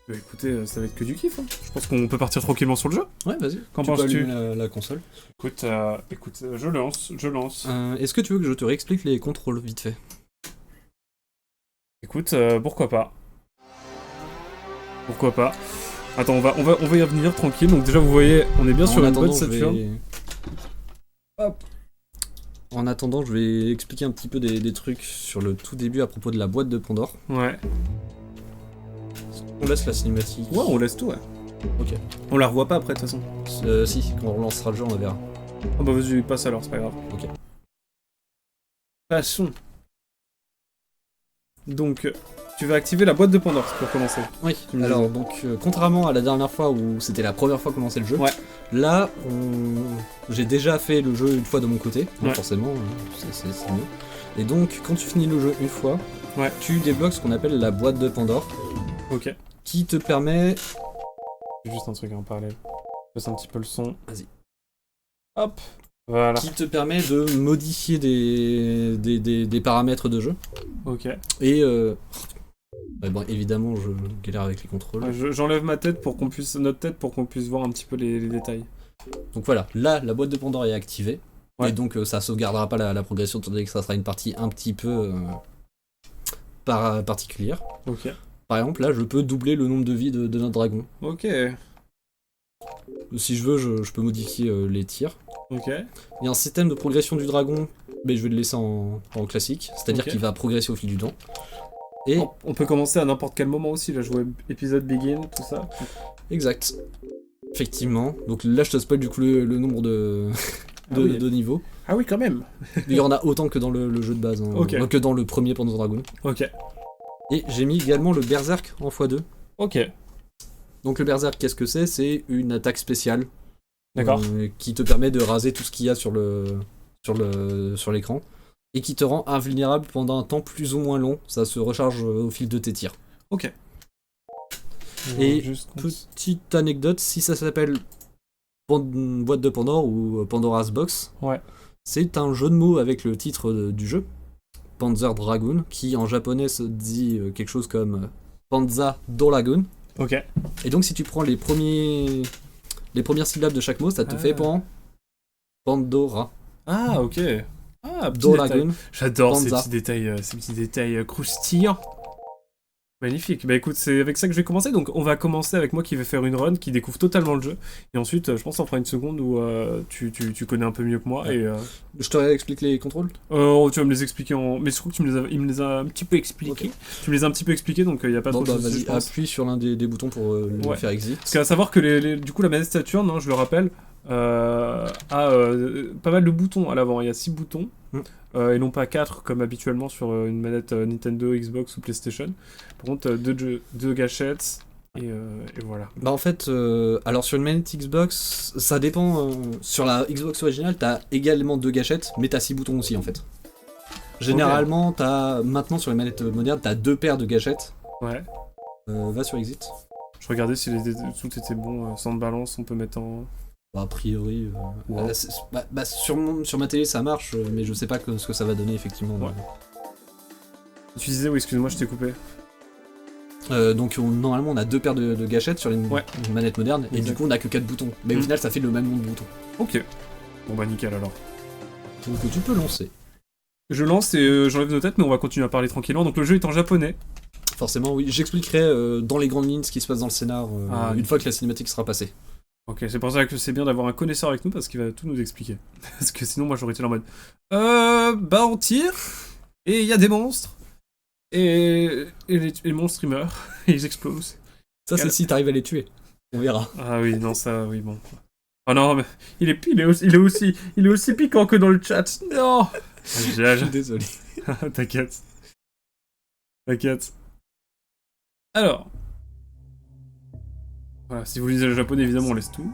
Bah écoutez, ça va être que du kiff. Hein. Je pense qu'on peut partir tranquillement sur le jeu. Ouais, vas-y. Qu'en Tu peux penses-tu? allumer la console. Écoute, je lance. Est-ce que tu veux que je te réexplique les contrôles vite fait? Écoute, pourquoi pas? Pourquoi pas? Attends, on va y revenir tranquille. Donc déjà, vous voyez, on est bien sur une bonne Saturn. Hop. En attendant, je vais expliquer un petit peu des trucs sur le tout début à propos de la boîte de Pandore. Ouais. On laisse la cinématique. Ouais, on laisse tout, ouais. Ok. On la revoit pas après, de toute façon. Si, quand on relancera le jeu, on la verra. Ah bah vas-y, passe alors, c'est pas grave. Ok. Passons. Donc, tu vas activer la boîte de Pandore pour commencer. Oui, Tu me alors disais. donc contrairement à la dernière fois où c'était la première fois qu'on lançait le jeu, Ouais. là j'ai déjà fait le jeu une fois de mon côté, donc Ouais. forcément c'est mieux. Et donc quand tu finis le jeu une fois, Ouais. tu débloques ce qu'on appelle la boîte de Pandore, Ok. qui te permet... J'ai juste un truc en parallèle. Passe un petit peu le son. Vas-y. Hop. Voilà. Qui te permet de modifier des paramètres de jeu. Ok. Et bon, évidemment je galère avec les contrôles. Ouais, j'enlève notre tête pour qu'on puisse voir un petit peu les détails. Donc voilà, là la boîte de Pandore est activée. Ouais. Et donc ça sauvegardera pas la progression, étant donné que ça sera une partie un petit peu particulière. Ok. Par exemple, là je peux doubler le nombre de vies de notre dragon. Ok. Si je veux, je peux modifier les tirs. Ok. Il y a un système de progression du dragon, mais je vais le laisser en classique, c'est-à-dire Ok. qu'il va progresser au fil du temps. Et On peut commencer à n'importe quel moment aussi, là, jouer épisode begin, tout ça. exact. Effectivement. Donc là je te spoil du coup le nombre de, Ah oui. de niveaux. Ah oui, quand même. Il y en a autant que dans le jeu de base, hein. Ok. Que dans le premier Panzer Dragoon. Ok. Et j'ai mis également le Berserk en x2. Ok. Donc le Berserk, qu'est-ce que c'est? C'est une attaque spéciale. D'accord. Qui te permet de raser tout ce qu'il y a sur l'écran. Et qui te rend invulnérable pendant un temps plus ou moins long. Ça se recharge au fil de tes tirs. Ok. Et juste... petite anecdote, si ça s'appelle boîte de Pandore ou Pandora's Box, Ouais. c'est un jeu de mots avec le titre du jeu, Panzer Dragoon, qui en japonais se dit quelque chose comme Panza Dragoon. Ok. Et donc si tu prends les premières syllabes de chaque mot, ça te fait Pandora. Ah, ok. Ah, petit Dragoon. détail. J'adore ces Panza. petits détails croustillants. Magnifique. Bah écoute, c'est avec ça que je vais commencer. Donc on va commencer avec moi qui vais faire une run, qui découvre totalement le jeu. Et ensuite, je pense qu'on fera une seconde où tu connais un peu mieux que moi. Ouais. Et Je te explique les contrôles. tu vas me les expliquer en... Mais je trouve que il me les a un petit peu expliqués. Ok. Tu me les as un petit peu expliqués, donc il n'y a pas Bon trop bah de soucis, vas-y, je pense. appuie sur l'un des boutons pour le Ouais. faire exit. Parce qu'à savoir que du coup la manette Saturn, hein, je le rappelle, a pas mal de boutons à l'avant. Il y a 6 boutons. Et non pas 4 comme habituellement sur une manette Nintendo, Xbox ou PlayStation. Par contre, 2 gâchettes et voilà. Bah en fait, alors sur une manette Xbox, ça dépend. Sur la Xbox originale, t'as également 2 gâchettes, mais t'as 6 boutons aussi en fait. Généralement, maintenant sur les manettes modernes, t'as 2 paires de gâchettes. Ouais. Va sur Exit. Je regardais si tout était bon, sans balance, on peut mettre en... Bah, a priori, Wow. sur ma télé ça marche, mais je sais pas ce que ça va donner effectivement. Ouais. Tu disais, oui, excuse-moi, je t'ai coupé. Donc normalement on a 2 paires de gâchettes sur une manette moderne, et Exact. du coup on a que 4 boutons. Mais au final ça fait le même nombre de boutons. Ok. Bon bah nickel alors. Donc tu peux lancer. Je lance et j'enlève nos têtes, mais on va continuer à parler tranquillement. Donc le jeu est en japonais. Forcément oui, j'expliquerai dans les grandes lignes ce qui se passe dans le scénar une fois que la cinématique sera passée. Ok, c'est pour ça que c'est bien d'avoir un connaisseur avec nous parce qu'il va tout nous expliquer. Parce que sinon, moi j'aurais été là en mode bah on tire, et il y a des monstres, et les monstres ils meurent, et ils explosent. Ça c'est si t'arrives à les tuer. On verra. Ah oui, non, ça, oui, bon. Oh non, mais il est aussi piquant que dans le chat. Non. Je suis désolé. T'inquiète. T'inquiète. Alors. Voilà, si vous lisez le japonais, évidemment, on laisse tout.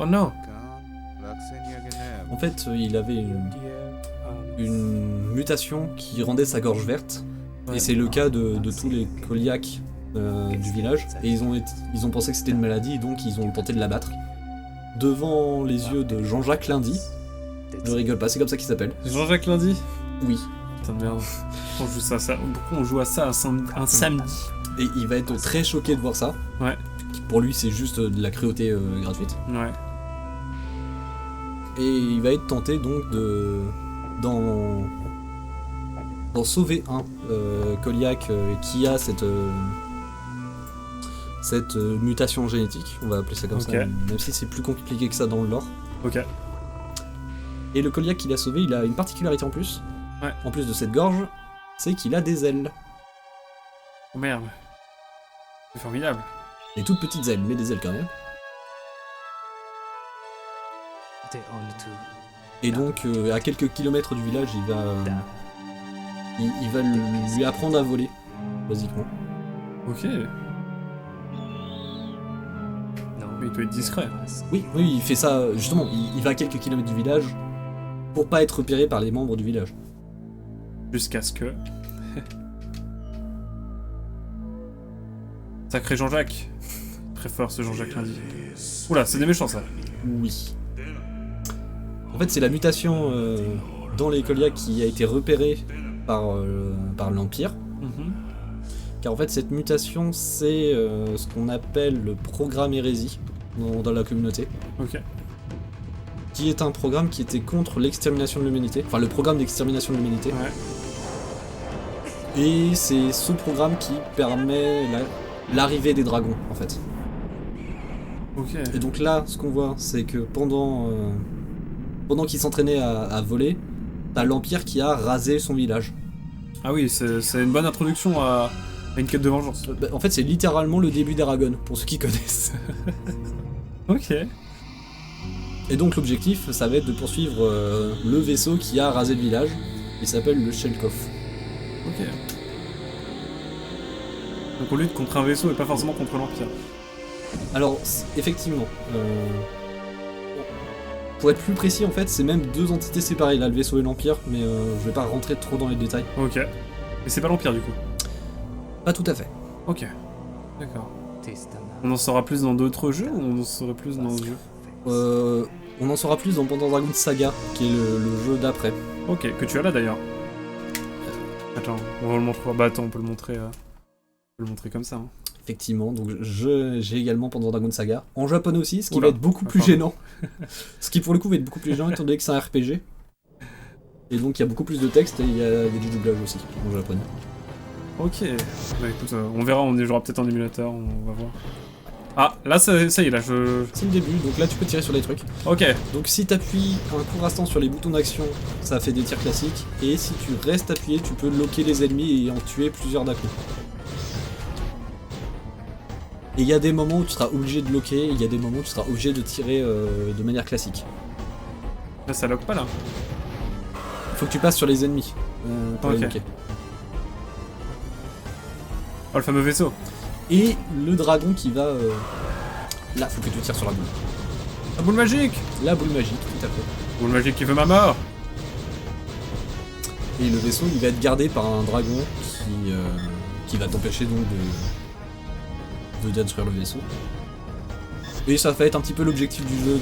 Oh non. En fait, il avait une mutation qui rendait sa gorge verte. Ouais. Et c'est le cas de tous les Koliaks du village. Et ils ont pensé que c'était une maladie, donc ils ont tenté de l'abattre. Devant les yeux de Jean-Jacques Lindy. Je rigole pas, c'est comme ça qu'il s'appelle. Jean-Jacques Lindy. Oui. Putain de merde. On joue à ça un samedi. Et il va être très choqué de voir ça. Ouais. Pour lui, c'est juste de la cruauté gratuite. Ouais. Et il va être tenté donc d'en sauver un Koliak qui a cette mutation génétique, on va appeler ça comme ça, même si c'est plus compliqué que ça dans le lore. Ok. Et le Koliak qu'il a sauvé, il a une particularité en plus. Ouais. En plus de cette gorge, c'est qu'il a des ailes. Oh merde. C'est formidable. Des toutes petites ailes, mais des ailes quand même. Et donc, à quelques kilomètres du village, il va lui apprendre à voler, basiquement. Ok. Mais il doit être discret. Oui, il fait ça, justement, il va à quelques kilomètres du village pour pas être repéré par les membres du village. Jusqu'à ce que... Sacré Jean-Jacques. Très fort ce Jean-Jacques Lindy. Oula, c'est des méchants ça. Oui. En fait, c'est la mutation dans les Koliaks qui a été repérée par l'Empire. Car en fait, cette mutation, c'est ce qu'on appelle le programme hérésie dans la communauté. Ok. Qui est un programme qui était contre l'extermination de l'humanité. Enfin, le programme d'extermination de l'humanité. Ouais. Et c'est ce programme qui permet l'arrivée des dragons, en fait. Ok. Et donc là, ce qu'on voit, c'est que pendant qu'il s'entraînait à voler, t'as l'Empire qui a rasé son village. Ah oui, c'est une bonne introduction à une quête de vengeance. En fait, c'est littéralement le début d'Aragon, pour ceux qui connaissent. Ok. Et donc l'objectif, ça va être de poursuivre le vaisseau qui a rasé le village. Il s'appelle le Shelkov. Ok. Donc on lutte contre un vaisseau et pas forcément contre l'Empire. Alors, effectivement, pour être plus précis, en fait, c'est même deux entités séparées, là, le vaisseau et l'Empire, mais je vais pas rentrer trop dans les détails. Ok. Et c'est pas l'Empire du coup. Pas tout à fait. Ok. D'accord. On en saura plus dans d'autres jeux ou on en saura plus dans ce jeu? On en saura plus dans Panzer Dragoon Saga, qui est le jeu d'après. Ok, que tu as là d'ailleurs. Attends, on va le montrer. Bah attends, on peut le montrer. On peut le montrer comme ça. Hein. Effectivement, donc j'ai également Panzer Dragoon Saga, en japonais aussi, ce qui Oula. va être beaucoup plus gênant. Ce qui pour le coup va être beaucoup plus gênant étant donné que c'est un RPG. Et donc il y a beaucoup plus de texte et il y a du doublage aussi en japonais. Ok. Bah écoute, on verra, on jouera peut-être en émulateur, on va voir. Ah, là ça y est, là je... C'est le début, donc là tu peux tirer sur des trucs. Ok. Donc si t'appuies un court instant sur les boutons d'action, ça fait des tirs classiques. Et si tu restes appuyé, tu peux loquer les ennemis et en tuer plusieurs d'un coup. Et il y a des moments où tu seras obligé de loquer, et il y a des moments où tu seras obligé de tirer de manière classique. Là ça lock pas là. Faut que tu passes sur les ennemis pour les Ok. loquer. Oh le fameux vaisseau. Et le dragon qui va... Là, faut que tu tires sur la boule. La boule magique. La boule magique, tout à fait. Boule magique qui veut ma mort. Et le vaisseau, il va être gardé par un dragon qui va t'empêcher donc de détruire le vaisseau. Et ça va être un petit peu l'objectif du jeu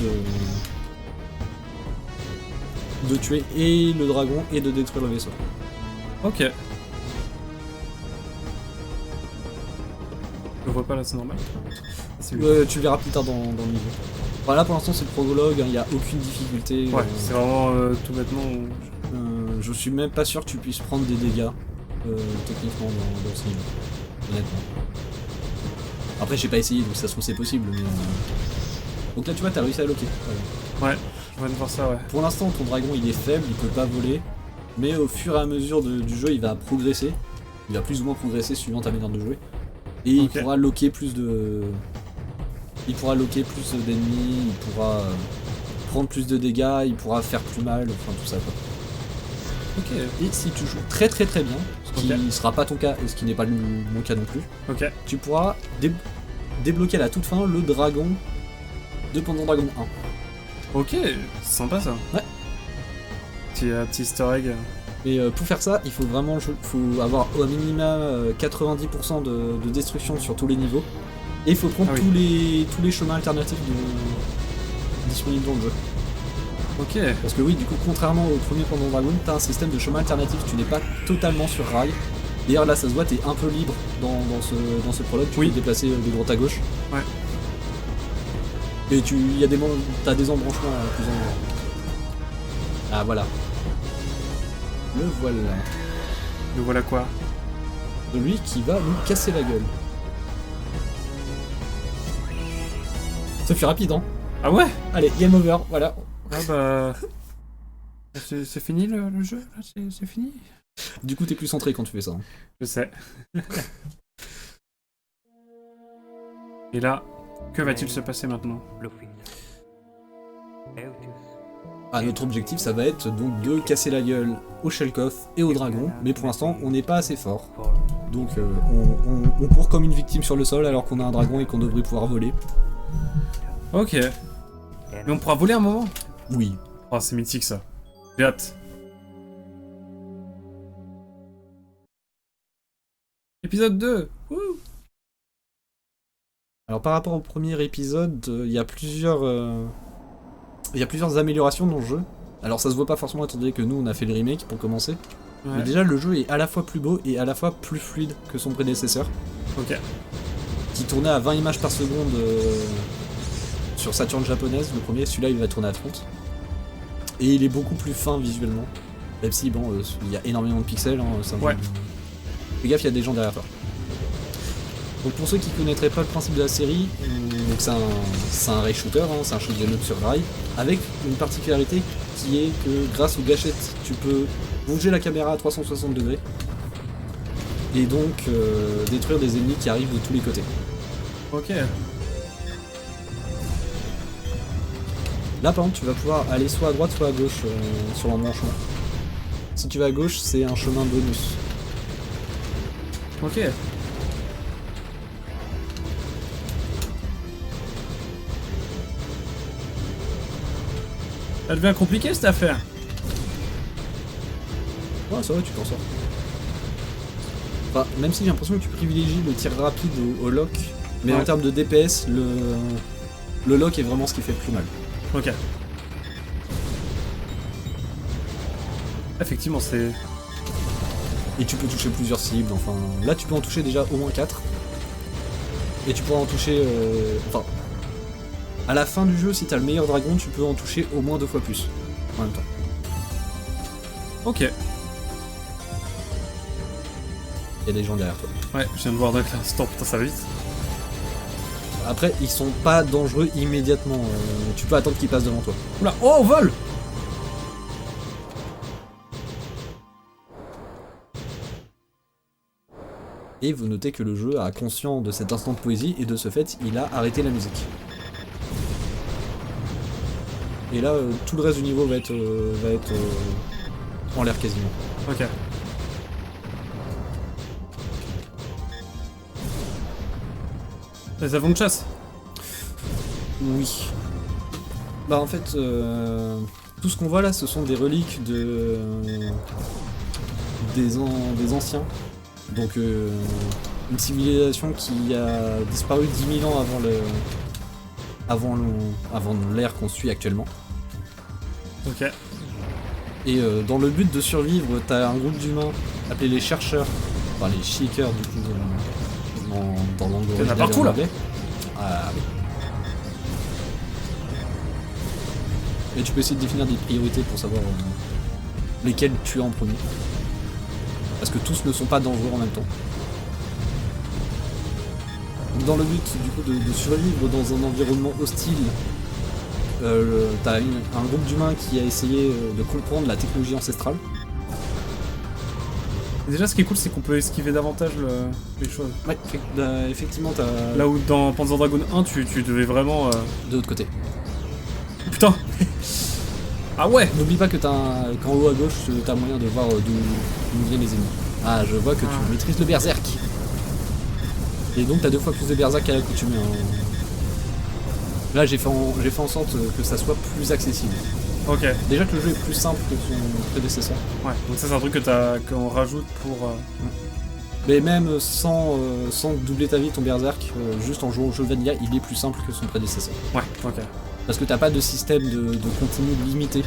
de tuer et le dragon et de détruire le vaisseau. Ok. Je le vois pas là, c'est normal. C'est lui. Tu le verras plus tard dans le niveau. Voilà, pour l'instant c'est le prologue, il n'y a aucune difficulté. Ouais, c'est vraiment tout bêtement. Je suis même pas sûr que tu puisses prendre des dégâts techniquement dans ce niveau, honnêtement. Après j'ai pas essayé donc ça se trouve c'est possible mais donc là tu vois t'as réussi à loquer. Voilà. Ouais, je viens de voir ça, ouais. Pour l'instant ton dragon il est faible, il peut pas voler, mais au fur et à mesure du jeu il va progresser. Il va plus ou moins progresser suivant ta manière de jouer. Et il pourra loquer plus de. Il pourra loquer plus d'ennemis, il pourra prendre plus de dégâts, il pourra faire plus mal, enfin tout ça quoi. Ok. Et si tu joues très très très bien, ce qui ne sera pas ton cas et ce qui n'est pas mon cas non plus, Ok. tu pourras débloquer à la toute fin le dragon de Panzer Dragoon 1. Ok, c'est sympa ça. Ouais. petit easter egg. Et pour faire ça, il faut vraiment faut avoir au minima 90% de destruction sur tous les niveaux. Et il faut prendre tous les chemins alternatifs disponibles dans le jeu. Ok. Parce que oui, du coup, contrairement au premier Panzer Dragoon, t'as un système de chemin alternatif, tu n'es pas totalement sur rail. D'ailleurs là, ça se voit, t'es un peu libre dans ce prologue, tu peux te déplacer de droite à gauche. Ouais. Et t'as des embranchements plus en haut. Ah voilà. Le voilà. Le voilà quoi? Celui qui va nous casser la gueule. Ça fait rapide, hein? Ah ouais? Allez, game over, voilà. Ah bah... C'est fini le jeu, là? C'est fini? Du coup, t'es plus centré quand tu fais ça. Hein. Je sais. Et là, que va-t-il se passer maintenant? Ah, notre objectif, ça va être donc de casser la gueule au Shelkoff et au dragon, mais pour l'instant, on n'est pas assez fort. Donc, on court comme une victime sur le sol alors qu'on a un dragon et qu'on devrait pouvoir voler. Ok. Mais on pourra voler un moment? Oui. Oh, c'est mythique ça. J'ai hâte. Épisode 2. Wouh. Alors par rapport au premier épisode, il y a plusieurs améliorations dans le jeu. Alors ça se voit pas forcément étant donné que nous on a fait le remake pour commencer. Ouais. Mais déjà le jeu est à la fois plus beau et à la fois plus fluide que son prédécesseur. Ok. Qui tournait à 20 images par seconde sur Saturn japonaise, le premier, celui-là il va tourner à 30. Et il est beaucoup plus fin visuellement. Même si bon, il y a énormément de pixels, hein, ouais. Fais gaffe, il y a des gens derrière toi. Donc pour ceux qui connaîtraient pas le principe de la série, donc c'est un rail shooter, hein, c'est un shoot'em up sur rail, avec une particularité qui est que grâce aux gâchettes, tu peux bouger la caméra à 360 degrés et donc détruire des ennemis qui arrivent de tous les côtés. Ok. Là par contre tu vas pouvoir aller soit à droite soit à gauche sur l'embranchement. Si tu vas à gauche, c'est un chemin bonus. Ok. Ça devient compliqué cette affaire. Ouais, ça va, tu t'en sors. Enfin, même si j'ai l'impression que tu privilégies le tir rapide au lock, mais en termes de DPS, le lock est vraiment ce qui fait le plus mal. Ok. Effectivement, c'est... Et tu peux toucher plusieurs cibles, enfin... Là, tu peux en toucher déjà au moins 4. Et tu pourras en toucher... Enfin... À la fin du jeu, si t'as le meilleur dragon, tu peux en toucher au moins 2 fois plus. En même temps. Ok. Il y a des gens derrière toi. Ouais, je viens de voir d'un instant, putain, ça va vite. Après, ils sont pas dangereux immédiatement. Tu peux attendre qu'ils passent devant toi. Oula, oh, on vole! Et vous notez que le jeu a conscience de cet instant de poésie et de ce fait, il a arrêté la musique. Et là, tout le reste du niveau va être en l'air quasiment. Ok. Les avons de chasse? Oui. Bah en fait, tout ce qu'on voit là, ce sont des reliques des anciens. Donc une civilisation qui a disparu 10 000 ans avant l'ère qu'on suit actuellement. Ok. Et dans le but de survivre, t'as un groupe d'humains appelés les chercheurs, enfin les shakers du coup dans l'angle original. Il y en a partout là. Ah oui. Et tu peux essayer de définir des priorités pour savoir lesquelles tuer en premier. Parce que tous ne sont pas dangereux en même temps. Dans le but du coup de survivre dans un environnement hostile, t'as un groupe d'humains qui a essayé de comprendre la technologie ancestrale. Et déjà, ce qui est cool, c'est qu'on peut esquiver davantage les choses. Ouais, effectivement, t'as... Là où dans Panzer Dragoon 1, tu devais vraiment... De l'autre côté. Putain. Ah ouais. N'oublie pas que qu'en haut à gauche, t'as moyen de voir d'où viennent les ennemis. Ah, je vois que tu maîtrises le berserk. Et donc t'as 2 fois plus de berserk à l'accoutumée. Hein. Là, j'ai fait en sorte que ça soit plus accessible. Ok. Déjà que le jeu est plus simple que son prédécesseur. Ouais, donc ça c'est un truc qu'on rajoute pour... Mais même sans doubler ta vie, ton berserk, juste en jouant au jeu vanilla, il est plus simple que son prédécesseur. Ouais, ok. Parce que t'as pas de système de continu limité,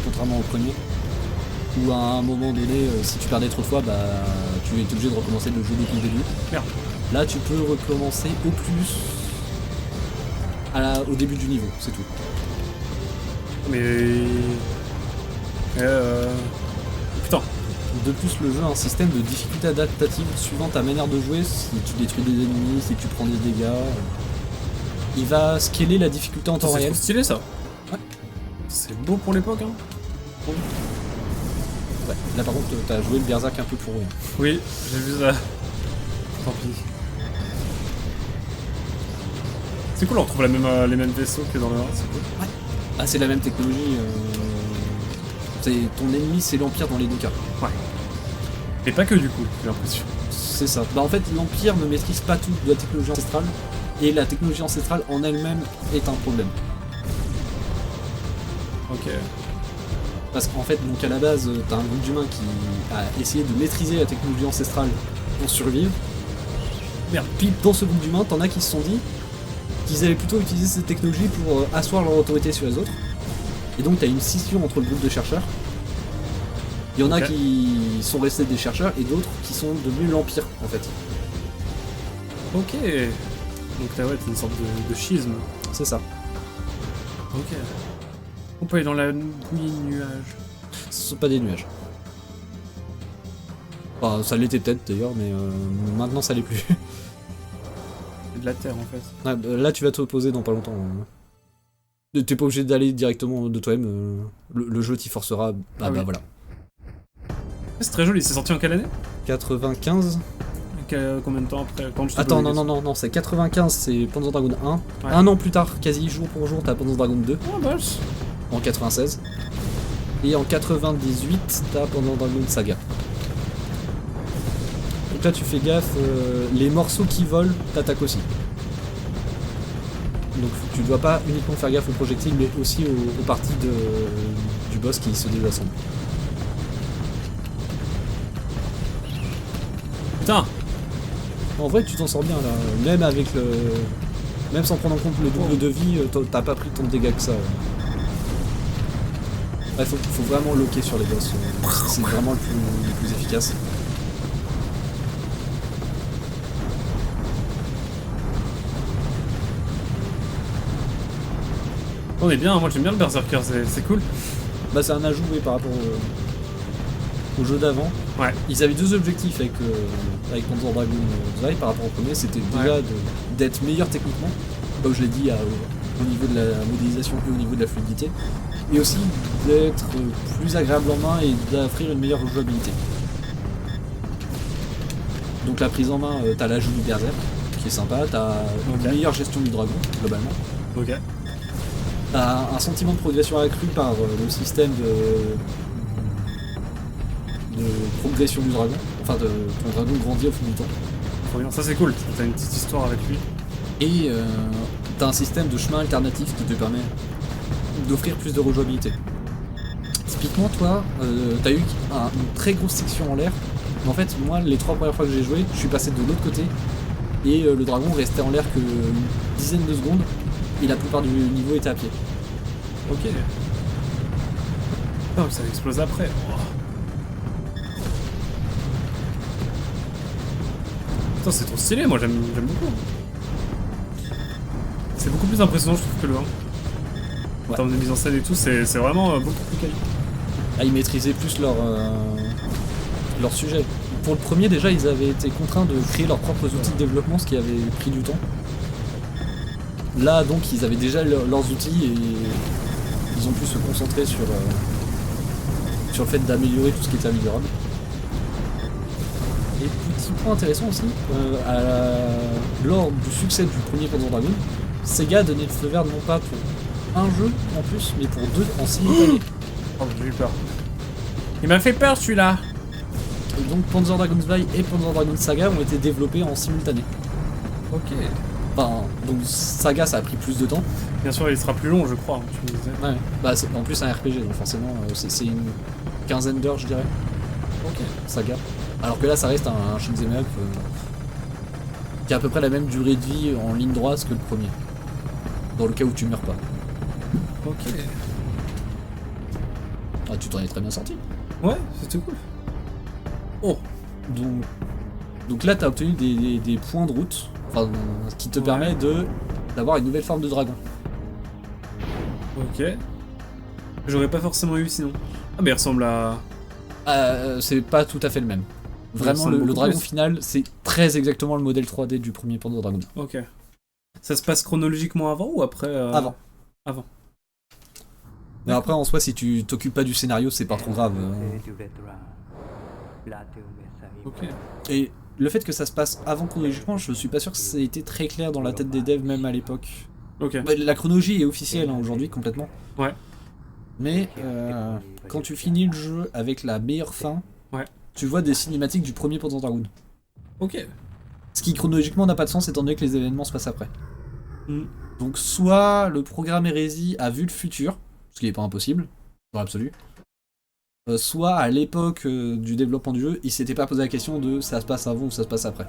contrairement au premier. Où à un moment donné, si tu perdais trop de fois, bah tu es obligé de recommencer le jeu depuis le début. Merde. Là tu peux recommencer au plus au début du niveau, c'est tout. Mais... Putain. De plus, le jeu a un système de difficulté adaptative suivant ta manière de jouer. Si tu détruis des ennemis, si tu prends des dégâts, il va scaler la difficulté en temps C'est réel. trop stylé ça. Ouais. C'est beau pour l'époque, hein. Ouais. Là par contre, t'as joué le berserk un peu pour rien. Oui, j'ai vu ça. Tant pis. C'est cool, on retrouve les mêmes vaisseaux que dans le 1, c'est cool. Ouais. Ah, c'est la même technologie. Ton ennemi, c'est l'Empire dans les deux cas. Ouais. Et pas que du coup, j'ai l'impression. C'est ça. Bah en fait, l'Empire ne maîtrise pas tout de la technologie ancestrale, et la technologie ancestrale en elle-même est un problème. Ok. Parce qu'en fait, donc à la base, t'as un groupe d'humains qui a essayé de maîtriser la technologie ancestrale pour survivre. Merde. Puis dans ce groupe d'humains, t'en as qui se sont dit qu'ils allaient plutôt utiliser cette technologie pour asseoir leur autorité sur les autres. Et donc t'as une scission entre le groupe de chercheurs. Il y en a qui sont restés des chercheurs et d'autres qui sont devenus l'Empire en fait. Ok. Donc t'as ouais, une sorte de schisme. C'est ça. Ok. On peut aller dans la bouillie de nuages. Ce sont pas des nuages. Enfin, ça l'était peut-être d'ailleurs, mais maintenant ça l'est plus. C'est de la terre en fait. Ouais, là tu vas te poser dans pas longtemps. T'es pas obligé d'aller directement de toi-même. Le jeu t'y forcera. Bah oui. Voilà. C'est très joli, c'est sorti en quelle année 95. Combien de temps après quand je Attends, non, c'est 95, c'est Panzer Dragoon 1. Ouais. Un an plus tard, quasi jour pour jour, t'as Panzer Dragoon 2. Oh vache. En 96. Et en 98, t'as Panzer Dragoon Saga. Donc là, tu fais gaffe, les morceaux qui volent, t'attaques aussi. Donc tu dois pas uniquement faire gaffe aux projectiles, mais aussi aux parties du boss qui se désassemblent. Putain. En vrai, tu t'en sors bien là, même avec le... Même sans prendre en compte le double de vie, t'as pas pris tant de dégâts que ça. Ouais, faut vraiment loquer sur les boss, c'est vraiment le plus efficace. On est bien, moi j'aime bien le Berserker, c'est cool. Bah c'est un ajout par rapport au jeu d'avant. Ouais. Ils avaient deux objectifs avec Panzer Dragoon Zwei par rapport au premier, c'était déjà d'être meilleur techniquement, comme je l'ai dit au niveau de la modélisation et au niveau de la fluidité, et aussi d'être plus agréable en main et d'offrir une meilleure jouabilité. Donc la prise en main, t'as l'ajout du Berserk, qui est sympa, t'as une meilleure gestion du dragon, globalement. Ok. T'as un sentiment de progression accru par le système de progression du dragon. Enfin, ton dragon grandit au fil du temps. Trop bien, ça c'est cool, t'as une petite histoire avec lui. Et t'as un système de chemin alternatif qui te permet d'offrir plus de rejouabilité. Typiquement, toi, t'as eu une très grosse section en l'air. Mais en fait, moi, les 3 premières fois que j'ai joué, je suis passé de l'autre côté. Et le dragon restait en l'air que une dizaine de secondes. Et la plupart du niveau était à pied. Ok. Oh, ça explose après. Oh. Putain, c'est trop stylé, moi j'aime beaucoup. C'est beaucoup plus impressionnant, je trouve, que le 1. En termes de mise en scène et tout, c'est vraiment beaucoup plus quali. Ah, ils maîtrisaient plus leur sujet. Pour le premier, déjà, ils avaient été contraints de créer leurs propres outils de développement, ce qui avait pris du temps. Là, donc, ils avaient déjà leurs outils et ils ont pu se concentrer sur le fait d'améliorer tout ce qui était améliorable. Et petit point intéressant aussi, lors du succès du premier Panzer Dragoon, Sega a donné le feu vert non pas pour un jeu en plus, mais pour 2 en simultané. Oh, j'ai eu peur. Il m'a fait peur celui-là. Et donc Panzer Dragoon Zwei et Panzer Dragoon Saga ont été développés en simultané. Ok. Enfin, donc Saga, ça a pris plus de temps. Bien sûr, il sera plus long, je crois, tu me disais. Ouais. Bah, en plus, c'est un RPG, donc forcément, c'est une quinzaine d'heures, je dirais. Ok. Saga. Alors que là, ça reste un shoot'em up qui a à peu près la même durée de vie en ligne droite que le premier. Dans le cas où tu meurs pas. Ok. Ah, tu t'en es très bien sorti. Ouais, c'était cool. Oh. Donc là, t'as obtenu des points de route, enfin, ce qui te permet d'avoir une nouvelle forme de dragon. Ok. J'aurais pas forcément eu sinon. Ah, mais il ressemble à. C'est pas tout à fait le même. Vraiment, le dragon final, c'est très exactement le modèle 3D du premier Panzer Dragoon. Ok. Ça se passe chronologiquement avant ou après Avant. Avant. Mais après, en soi, si tu t'occupes pas du scénario, c'est pas trop grave. Ok. Et le fait que ça se passe avant chronologiquement, je suis pas sûr que ça ait été très clair dans la tête des devs, même à l'époque. Ok. Bah, la chronologie est officielle aujourd'hui, complètement. Ouais. Mais quand tu finis le jeu avec la meilleure fin, ouais. Tu vois des cinématiques du premier Panzer Dragoon. Ok. Ce qui chronologiquement n'a pas de sens étant donné que les événements se passent après. Mm. Donc soit le programme Hérésie a vu le futur, ce qui n'est pas impossible, dans l'absolu, soit à l'époque du développement du jeu, il s'était pas posé la question de ça se passe avant ou ça se passe après.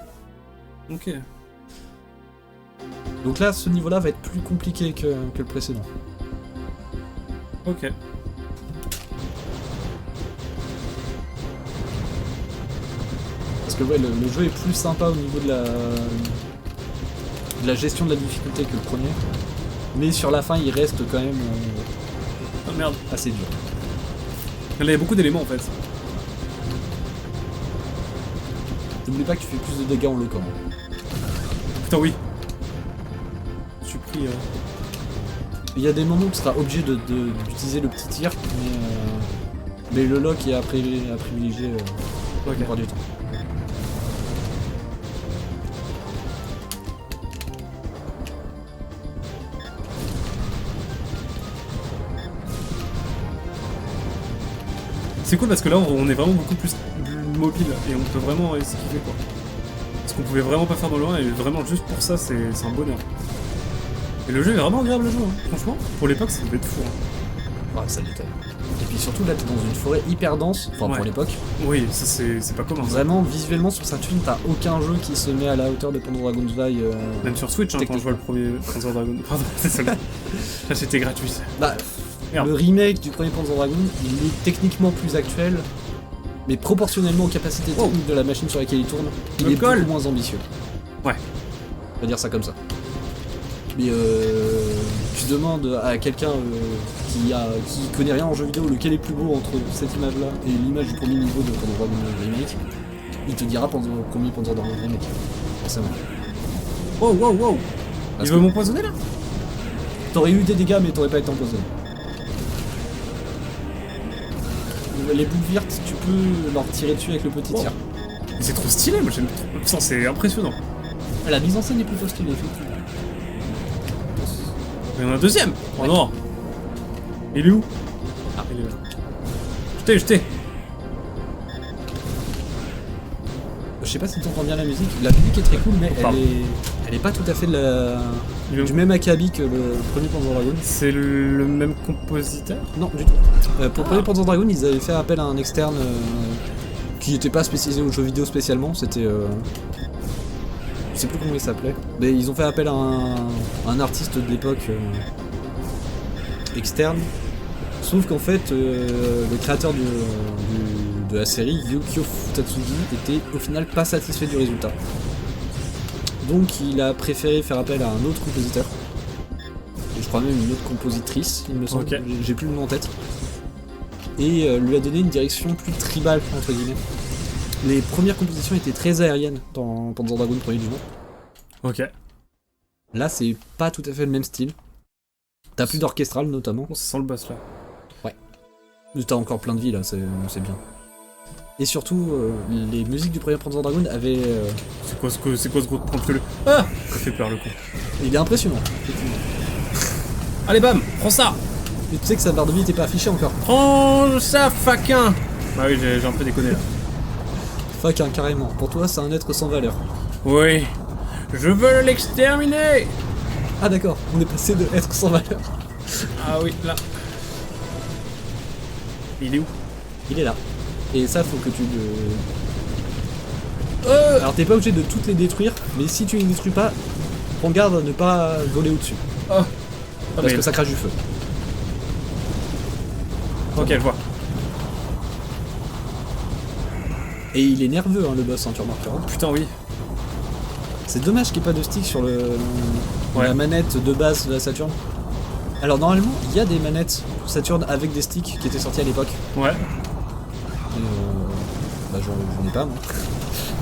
Ok. Donc là, ce niveau-là va être plus compliqué que le précédent. Ok. Parce que ouais, le jeu est plus sympa au niveau de la gestion de la difficulté que le premier. Mais sur la fin, il reste quand même Ah merde. assez dur. Il y a beaucoup d'éléments en fait. N'oublie pas que tu fais plus de dégâts en loquant. Putain oui. Je suis pris... Il y a des moments où tu seras obligé d'utiliser le petit tir, mais le lock est à privilégier la plupart du temps. C'est cool parce que là on est vraiment beaucoup plus mobile et on peut vraiment esquiver quoi. Ce qu'on pouvait vraiment pas faire dans le 1 et vraiment juste pour ça c'est un bonheur. Et le jeu est vraiment agréable à jouer, hein. Franchement, pour l'époque ça devait être fou. Hein. Ouais, ça l'était. Et puis surtout là t'es dans une forêt hyper dense, enfin pour l'époque. Oui, ça c'est pas commun. Vraiment, visuellement sur Saturn, t'as aucun jeu qui se met à la hauteur de Panzer Dragoon's Vi. Même sur Switch, hein, quand je vois le premier Panzer Dragoon. Pardon, c'est ça. Là c'était gratuit. Bah, le remake du premier Panzer Dragoon, il est techniquement plus actuel, mais proportionnellement aux capacités techniques de la machine sur laquelle il tourne, il est beaucoup moins ambitieux. Ouais. On va dire ça comme ça. Mais tu demandes à quelqu'un qui connaît rien en jeu vidéo lequel est plus beau entre cette image-là et l'image du premier niveau de Panzer Dragoon Remake, il te dira premier Panzer Dragoon Remake. Forcément. Wow, wow, wow. Il veut m'empoisonner là? T'aurais eu des dégâts mais t'aurais pas été empoisonné. Les boules vertes, tu peux leur tirer dessus avec le petit tir. Mais c'est trop stylé, moi j'aime trop. C'est impressionnant. La mise en scène est plutôt stylée, effectivement. Il y en a un deuxième. Oh non. Il est où? Ah, il est là. Jetez. Je sais pas si t'entends bien la musique. La musique est très cool, mais elle est pas tout à fait du même acabit que le premier Panzer Dragoon. C'est le même compositeur? Non, du tout. Pour le premier Panzer Dragoon, ils avaient fait appel à un externe qui n'était pas spécialisé aux jeux vidéo spécialement. C'était... je sais plus comment il s'appelait. Mais ils ont fait appel à un artiste de l'époque externe. Sauf qu'en fait, le créateur de la série, Yukio Futatsugi, était au final pas satisfait du résultat. Donc il a préféré faire appel à un autre compositeur. Et je crois même une autre compositrice, il me semble. Okay. J'ai plus le nom en tête. Et lui a donné une direction plus tribale, entre guillemets. Les premières compositions étaient très aériennes dans Panzer Dragoon premier du nom. Ok. Là, c'est pas tout à fait le même style. T'as plus d'orchestral notamment. On sent le boss là. Ouais. T'as encore plein de vie là, c'est bien. Et surtout, les musiques du premier Panzer Dragoon avaient... C'est quoi ce gros contrôle? Ah, ça fait peur le con. Il est impressionnant. Allez bam, prends ça. Et tu sais que sa barre de vie n'était pas affichée encore. Prends ça, faquin. Bah oui, j'ai un peu déconné là. Faquin, carrément. Pour toi, c'est un être sans valeur. Oui, Je veux l'exterminer. Ah d'accord, on est passé de être sans valeur. Ah oui, là. Il est où? Il est là. Et ça, faut que tu le... Alors t'es pas obligé de toutes les détruire, mais si tu les détruis pas, prends garde à ne pas voler au-dessus. Oh. Parce que ça crache du feu. Ok, je vois. Et il est nerveux, hein, le boss, hein, tu remarqueras. Putain, oui. C'est dommage qu'il n'y ait pas de stick sur Ouais. la manette de base de la Saturn. Alors normalement, il y a des manettes Saturn avec des sticks qui étaient sortis à l'époque. Ouais. Bah j'en ai pas moi.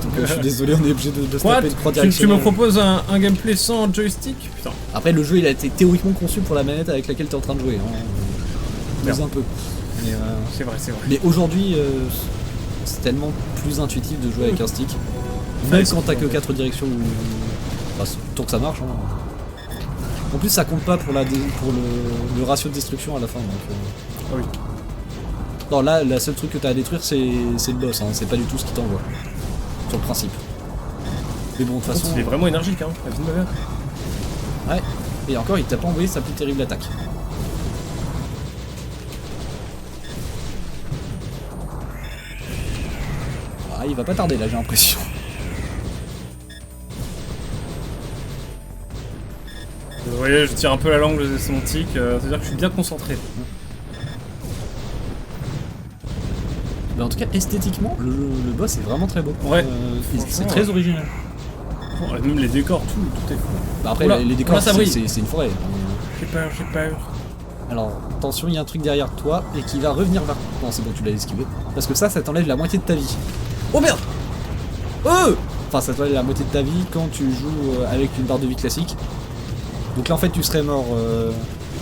Donc je suis désolé, on est obligé de se What? taper de 3 Tu directionnels. me proposes un gameplay sans joystick? Putain. Après le jeu il a été théoriquement conçu pour la manette avec laquelle tu es en train de jouer. Hein. Merde. Un peu. Mais, C'est vrai, c'est vrai. mais aujourd'hui c'est tellement plus intuitif de jouer avec un stick. Ouais, Même c'est quand t'as que vrai. 4 directions ou... Enfin, tant que ça marche. Hein. En plus ça compte pas pour, pour le ratio de destruction à la fin. Donc, Ah oui. Non là la seule truc que t'as à détruire c'est le boss, hein. C'est pas du tout ce qui t'envoie. Sur le principe. Mais bon de toute façon... Il est vraiment énergique, hein. La vie de ma mère. Ouais. Et encore il t'a pas envoyé sa plus terrible attaque. Ah il va pas tarder là j'ai l'impression. Vous voyez, je tire un peu la langue sémantique, c'est-à-dire que je suis bien concentré. Mais en tout cas, esthétiquement, le boss est vraiment très beau. Ouais, c'est franchement, très original. Oh, même les décors, tout est fou. Bah après, Oula, les décors, oula, ça brille. c'est une forêt. J'ai peur, j'ai peur. Alors, attention, il y a un truc derrière toi et qui va revenir vers... Non, c'est bon, tu l'as esquivé. Parce que ça t'enlève la moitié de ta vie. Oh merde. Enfin, ça t'enlève la moitié de ta vie quand tu joues avec une barre de vie classique. Donc là, en fait, tu serais mort...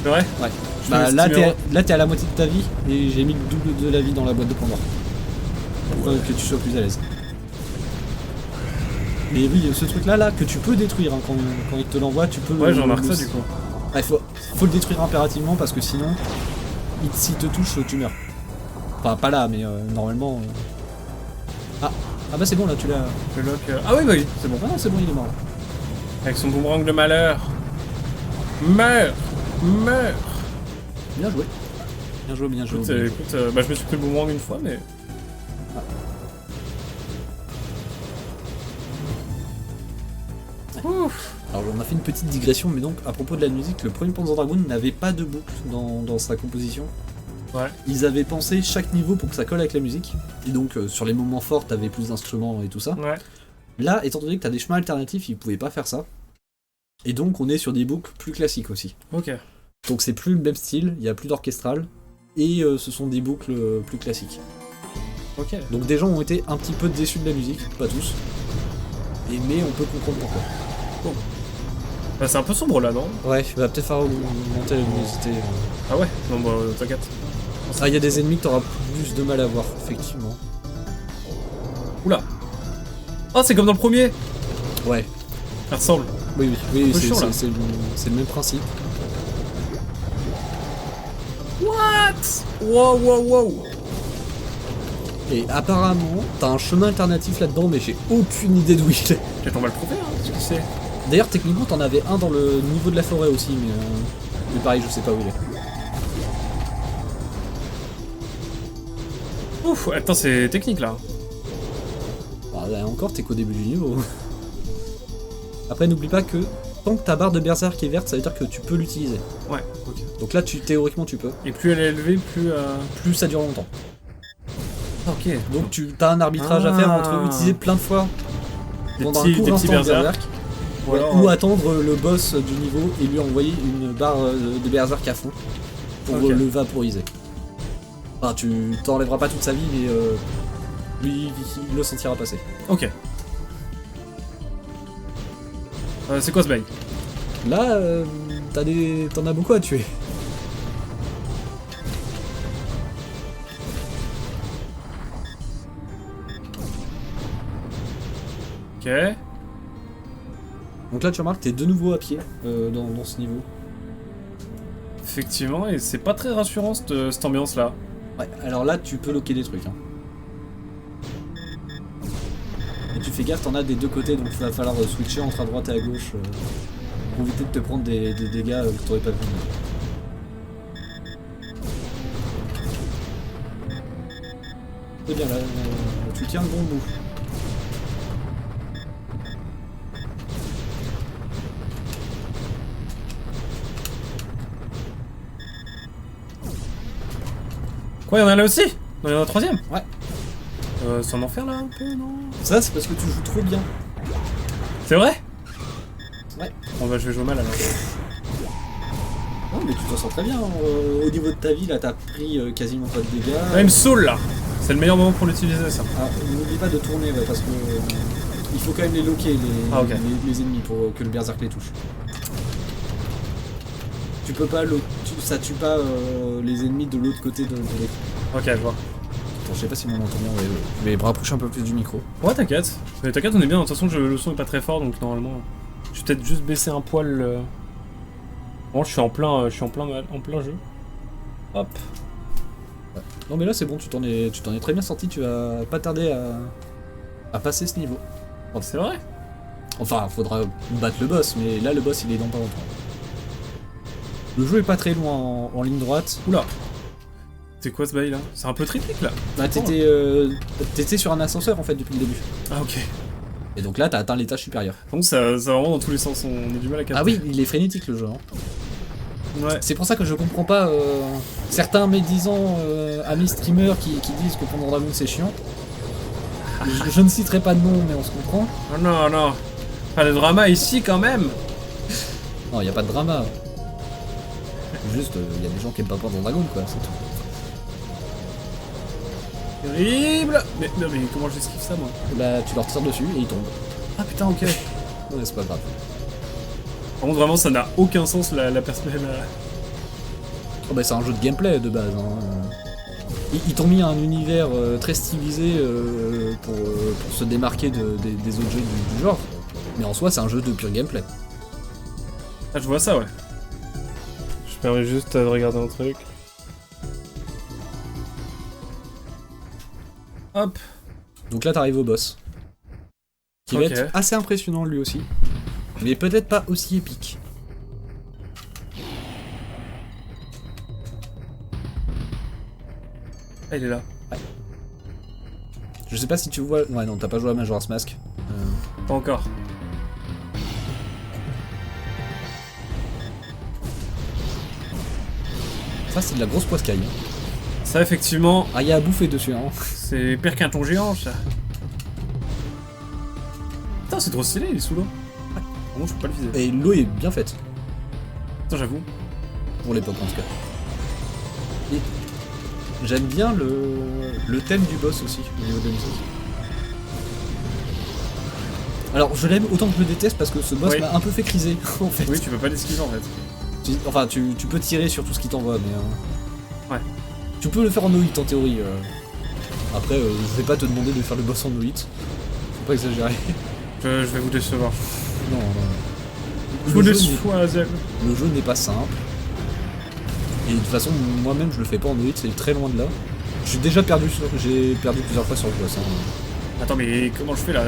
C'est vrai? Ouais. Je Bah, me là, l'estime t'es à la moitié de ta vie et j'ai mis le double de la vie dans la boîte de Pandore. Pour que tu sois plus à l'aise. Mais oui, ce truc là que tu peux détruire, hein, quand il te l'envoie, tu peux... Ouais, j'en remarque ça du coup. Il faut le détruire impérativement parce que sinon, s'il te touche, tu meurs. Enfin, pas là, mais normalement... Ah bah c'est bon, là, tu l'as... Le lock... Ah oui, bah oui, c'est bon. Ah non, c'est bon, il est mort. Avec son boomerang de malheur. Meurs. Meurs. Bien joué. Bien joué, bien joué. Écoute, bien joué. écoute, bah je me suis pris le boomerang une fois, mais... Ouf. Alors on a fait une petite digression, mais donc à propos de la musique, le premier Panzer Dragoon n'avait pas de boucle dans sa composition. Ouais. Ils avaient pensé chaque niveau pour que ça colle avec la musique, et donc sur les moments forts t'avais plus d'instruments et tout ça. Ouais. Là, étant donné que t'as des chemins alternatifs, ils pouvaient pas faire ça. Et donc on est sur des boucles plus classiques aussi. Ok. Donc c'est plus le même style, il y a plus d'orchestral, et ce sont des boucles plus classiques. Ok. Donc des gens ont été un petit peu déçus de la musique, pas tous, mais on peut comprendre pourquoi. Bah c'est un peu sombre là, non? Ouais, va peut-être falloir augmenter la luminosité. Ah ouais? Non, bah t'inquiète. Ah, il y a des ennemis que t'auras plus de mal à voir, effectivement. Oula. Oh, c'est comme dans le premier. Ouais, Ça ressemble. oui, peu chiant, là. c'est le même principe. What? Wow, wow, wow. Et apparemment, t'as un chemin alternatif là-dedans, mais j'ai aucune idée d'où il est. Peut-être on va le trouver, hein, ce que c'est. D'ailleurs, techniquement, t'en avais un dans le niveau de la forêt aussi, mais pareil, je sais pas où il est. Ouf, attends, c'est technique là. Ah, là encore, t'es qu'au début du niveau. Après, n'oublie pas que tant que ta barre de berserk est verte, ça veut dire que tu peux l'utiliser. Ouais, ok. Donc là, théoriquement, tu peux. Et plus elle est élevée, plus... Plus ça dure longtemps. Ok. Donc tu as un arbitrage à faire entre utiliser plein de fois pendant un court instant de berserk, Ou alors, ou attendre le boss du niveau et lui envoyer une barre de berserk à fond pour Ok. le vaporiser. Enfin, tu t'enlèveras pas toute sa vie, mais lui, il le sentira passer. Ok. C'est quoi ce bail? Là, t'en as beaucoup à tuer. Ok. Donc là, tu remarques, t'es de nouveau à pied dans ce niveau. Effectivement, et c'est pas très rassurant cette ambiance là. Ouais, alors là, tu peux loquer des trucs. Hein. tu fais gaffe, t'en as des deux côtés, donc il va falloir switcher entre à droite et à gauche pour éviter de te prendre des dégâts que t'aurais pas vu. C'est bien, là, tu tiens le bon bout. Quoi, il y en a là aussi? Non, il y en a un troisième? Ouais. C'est un enfer là un peu, non? Ça, c'est parce que tu joues trop bien. C'est vrai? Ouais. Bon bah je vais jouer mal alors. Non, mais tu t'en sens très bien. Au niveau de ta vie, là, t'as pris quasiment pas de dégâts. Ah, il me saoule là! C'est le meilleur moment pour l'utiliser ça. Ah, n'oublie pas de tourner, ouais, parce que il faut quand même les loquer, les ennemis, pour que le berserk les touche. Tu peux pas, ça tue pas les ennemis de l'autre côté de l'écran. Ok, je vois. Attends, je sais pas si mon entend bien, ouais. Je vais me rapprocher un peu plus du micro. Ouais, t'inquiète. Mais t'inquiète, on est bien. De toute façon, le son est pas très fort donc normalement. Je vais peut-être juste baisser un poil. Bon, je suis en plein jeu. Hop. Ouais. Non, mais là, c'est bon, tu t'en es très bien sorti. Tu vas pas tarder à passer ce niveau. C'est vrai? Enfin, faudra battre le boss, mais là, le boss, il est dans pas longtemps. Le jeu est pas très loin en ligne droite. Oula. C'est quoi ce bail là? C'est un peu triplique là. Bah, t'étais sur un ascenseur en fait depuis le début. Ah ok. Et donc là, t'as atteint l'étage supérieur. Donc ça va vraiment dans tous les sens, on a du mal à capter. Ah oui, il est frénétique le jeu. Hein. Ouais. C'est pour ça que je comprends pas certains médisants amis streamers qui disent que Panzer Dragoon c'est chiant. Je ne citerai pas de nom, mais on se comprend. Oh non, non. Pas de drama ici quand même. Non, y a pas de drama. Juste, y a des gens qui aiment pas Panzer Dragoon, quoi, c'est tout. Terrible. Mais comment j'esquive ça moi? Bah, tu leur tires dessus et ils tombent. Ah putain, ok. Ouais, c'est pas grave. Par contre, vraiment, ça n'a aucun sens la perspective. Oh, bah, c'est un jeu de gameplay de base. Hein. Ils t'ont mis un univers très stylisé pour se démarquer des autres jeux du genre. Mais en soi, c'est un jeu de pur gameplay. Ah, je vois ça, ouais. Je permets juste de regarder un truc. Hop. Donc là, t'arrives au boss. Qui va être assez impressionnant lui aussi. Mais peut-être pas aussi épique. Ah, il est là. Ouais. Je sais pas si tu vois... Ouais, non, t'as pas joué à Majora's Mask. Pas encore. Ça, c'est de la grosse poiscaille. Ça, effectivement... Ah, il y a à bouffer dessus, hein. C'est pire qu'un thon géant, ça. Putain, c'est trop stylé, il est sous l'eau. Ouais. Bon, je peux pas le viser. Et l'eau est bien faite. Attends, j'avoue. Pour l'époque, en tout cas. Et j'aime bien le thème du boss aussi, au niveau de la musique. Alors, je l'aime autant que je le déteste parce que ce boss m'a un peu fait criser, en fait. Oui, tu peux pas l'esquiver, en fait. Enfin, tu peux tirer sur tout ce qui t'envoie, mais... Ouais. Tu peux le faire en no-hit, en théorie. Après, je vais pas te demander de faire le boss en no-hit. Faut pas exagérer. Je vais vous décevoir. Non, non. Je vous déçois, Asiel. Le jeu n'est pas simple. Et de toute façon, moi-même, je le fais pas en no-hit, c'est très loin de là. J'ai déjà perdu plusieurs fois sur le boss. Hein. Attends, mais comment je fais là?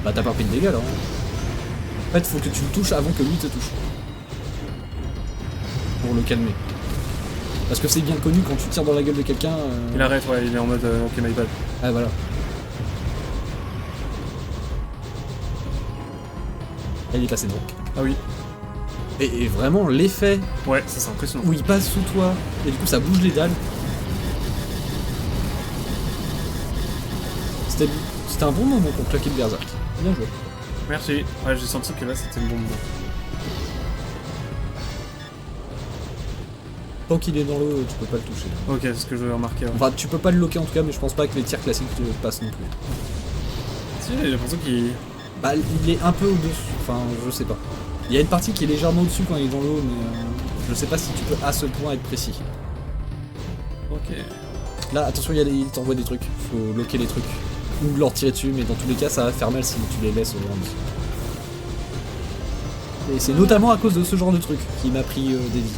Bah, t'as pas pris de dégâts, là. En fait, faut que tu le touches avant que lui te touche. Pour le calmer. Parce que c'est bien connu, quand tu tires dans la gueule de quelqu'un... Il arrête, ouais, il est en mode ok, my bad. Ah, voilà. Elle est passée donc. Ah oui. Et vraiment, l'effet... Ouais, ça c'est impressionnant. Où il passe sous toi, et du coup ça bouge les dalles. C'était un bon moment pour claquer le berserk. Bien joué. Merci. Ouais, j'ai senti que là c'était le bon moment. Tant qu'il est dans l'eau, tu peux pas le toucher. Ok, c'est ce que je vais remarquer. Ouais. Enfin, tu peux pas le loquer en tout cas, mais je pense pas que les tirs classiques te passent non plus. Si, j'ai l'impression qu'il... Bah, il est un peu au-dessus. Enfin, je sais pas. Il y a une partie qui est légèrement au-dessus quand il est dans l'eau, mais je sais pas si tu peux à ce point être précis. Ok. Là, attention, il t'envoie des trucs. Faut loquer les trucs. Ou leur tirer dessus, mais dans tous les cas, ça va faire mal si tu les laisses aujourd'hui. Et c'est notamment à cause de ce genre de truc qui m'a pris des vies.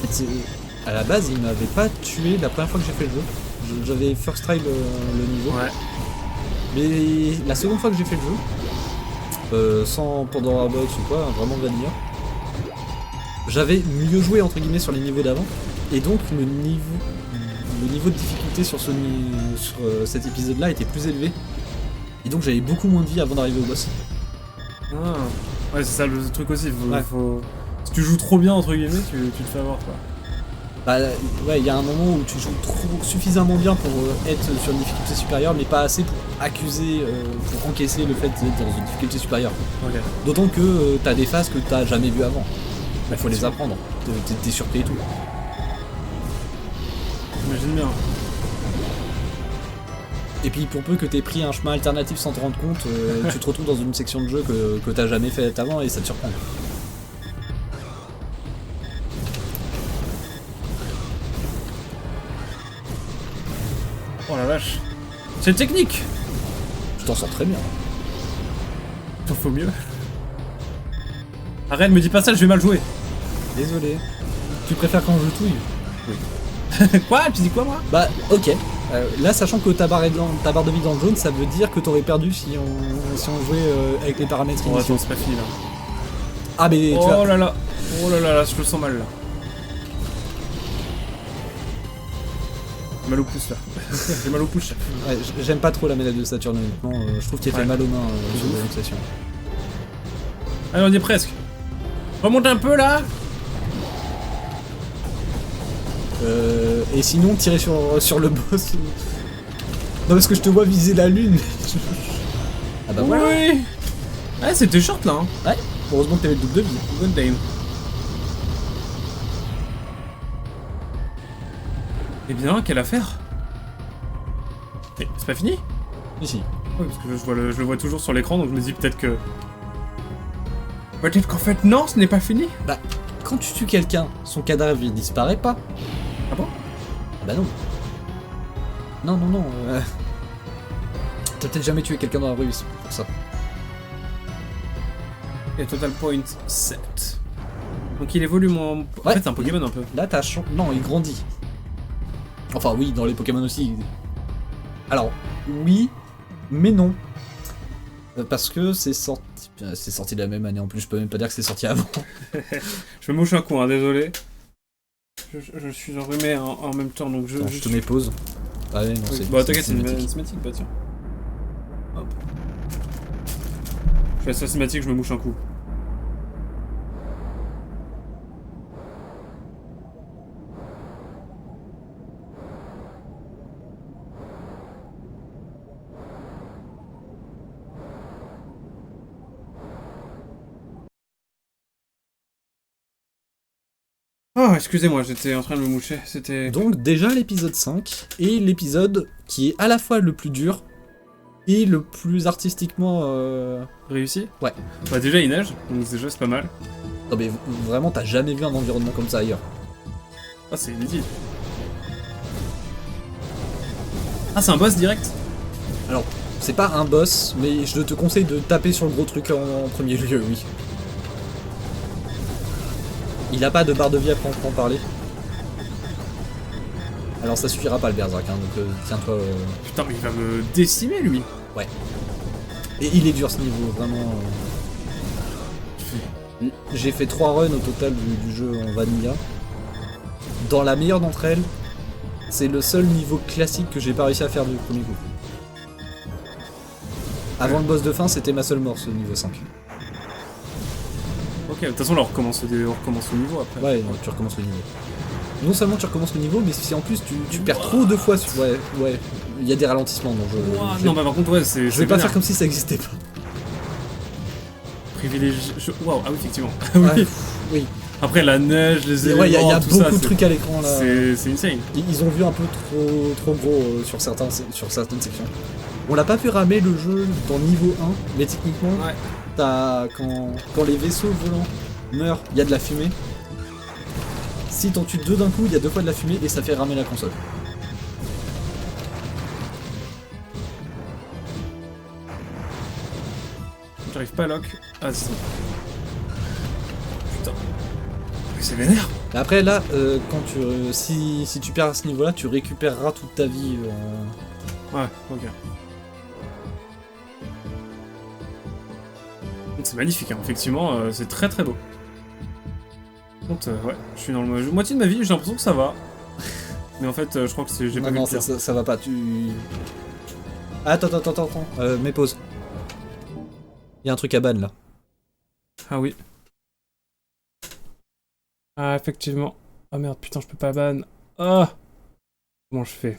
fait, à la base, il m'avait pas tué la première fois que j'ai fait le jeu. J'avais first try le niveau. Ouais. Mais la seconde fois que j'ai fait le jeu, sans Pandora Box ou quoi, vraiment vanilla, j'avais mieux joué entre guillemets sur les niveaux d'avant. Et donc le niveau de difficulté sur cet épisode-là était plus élevé. Et donc j'avais beaucoup moins de vie avant d'arriver au boss. Ah. Ouais, c'est ça le truc aussi. Ouais. Si tu joues trop bien, entre guillemets, tu te fais avoir, quoi. Bah ouais, il y a un moment où tu joues suffisamment bien pour être sur une difficulté supérieure, mais pas assez pour pour encaisser le fait d'être dans une difficulté supérieure. Ok. D'autant que t'as des phases que t'as jamais vues avant. Il faut les apprendre. T'es surpris et tout. J'imagine bien. Et puis pour peu que t'aies pris un chemin alternatif sans te rendre compte, tu te retrouves dans une section de jeu que t'as jamais fait avant et ça te surprend. Oh la vache. C'est technique. Tu t'en sors très bien. T'en faut mieux. Arrête, me dis pas ça, je vais mal jouer. Désolé. Tu préfères quand je touille? Oui. Quoi? Tu dis quoi, moi? Bah ok. Là, sachant que ta barre de vie dans le jaune, ça veut dire que t'aurais perdu si on jouait avec les paramètres Oh, initiaux. attends, c'est pas fini là. Ah mais tu vois. Oh là là. Oh là là, là, je le sens mal là. Mal au pouce là. J'ai mal au pouce. Ouais, j'aime pas trop la manette de Saturn, honnêtement. Je trouve qu'elle fait mal aux mains sur la sensation. Allez, on y est presque. Remonte un peu là. Et sinon, tirer sur le boss. Non, parce que je te vois viser la lune. Ah bah voilà. Oui. Ouais, c'était short là. Hein. Ouais, heureusement que t'avais le double de vie. Good game. Eh bien, quelle affaire? Eh, c'est pas fini? Ici. Oui, parce que je le vois toujours sur l'écran, donc je me dis peut-être que... Peut-être qu'en fait, non, ce n'est pas fini. Bah, quand tu tues quelqu'un, son cadavre il disparaît pas. Ah bon? Ah bah non. Non. T'as peut-être jamais tué quelqu'un dans la rue, c'est pour ça. Et total point 7. Donc il évolue mon... En fait, c'est un Pokémon un peu. Là, t'as changé. Non, il grandit. Enfin, oui, dans les Pokémon aussi. Alors, oui, mais non. Parce que c'est sorti de la même année en plus, je peux même pas dire que c'est sorti avant. Je me mouche un coup, hein, désolé. Je suis enrhumé en même temps, donc Attends, je te mets pause. Ah ouais, non, c'est... Bah t'inquiète, c'est une cinématique, bah tiens. Hop. Je fais la cinématique, je me mouche un coup. Oh, excusez-moi, j'étais en train de me moucher, c'était... Donc déjà l'épisode 5, et l'épisode qui est à la fois le plus dur, et le plus artistiquement... Réussi? Ouais. Bah déjà il neige, donc déjà c'est pas mal. Non mais vraiment, t'as jamais vu un environnement comme ça ailleurs. Ah, c'est inédit. Ah, c'est un boss direct? Alors, c'est pas un boss, mais je te conseille de taper sur le gros truc en premier lieu, oui. Il a pas de barre de vie à proprement parler. Alors ça suffira pas le berserk, hein, donc tiens-toi... Putain, mais il va me décimer lui. Ouais. Et il est dur ce niveau, vraiment... J'ai fait 3 runs au total du jeu en vanilla. Dans la meilleure d'entre elles, c'est le seul niveau classique que j'ai pas réussi à faire du premier coup. Avant le boss de fin, c'était ma seule mort, ce niveau 5. Ok, de toute façon là on recommence le niveau après. Ouais, tu recommences le niveau. Non seulement tu recommences le niveau, mais si en plus tu perds trop de fois... Ouais, il y a des ralentissements, donc Non, bah par contre, ouais, c'est... Je vais pas faire comme si ça existait pas. Privilégié... Waouh, ah oui, effectivement. Ouais, oui. Après, la neige, les éléments, Ouais, il y a tout beaucoup ça, de trucs à l'écran, là. C'est insane. Ils ont vu un peu trop gros sur certaines sections. On l'a pas pu ramer le jeu dans le niveau 1, mais techniquement, Ouais. quand les vaisseaux volants meurent, il y a de la fumée. Si t'en tues 2 d'un coup, il y a 2 fois de la fumée et ça fait ramer la console. J'arrive pas à lock. Ah si. Putain. c'est vénère. Après là, quand si tu perds à ce niveau-là, tu récupéreras toute ta vie. Ouais, ok. C'est magnifique, hein. Effectivement, c'est très très beau. Par contre, ouais, je suis dans le moitié de ma vie, j'ai l'impression que ça va. Mais en fait, je crois que j'ai pas vu Non, le pire. ça va pas, tu... Attends, mets pause. Il y a un truc à ban là. Ah oui. Ah, effectivement. Ah merde, putain, je peux pas ban. Ah. Comment je fais?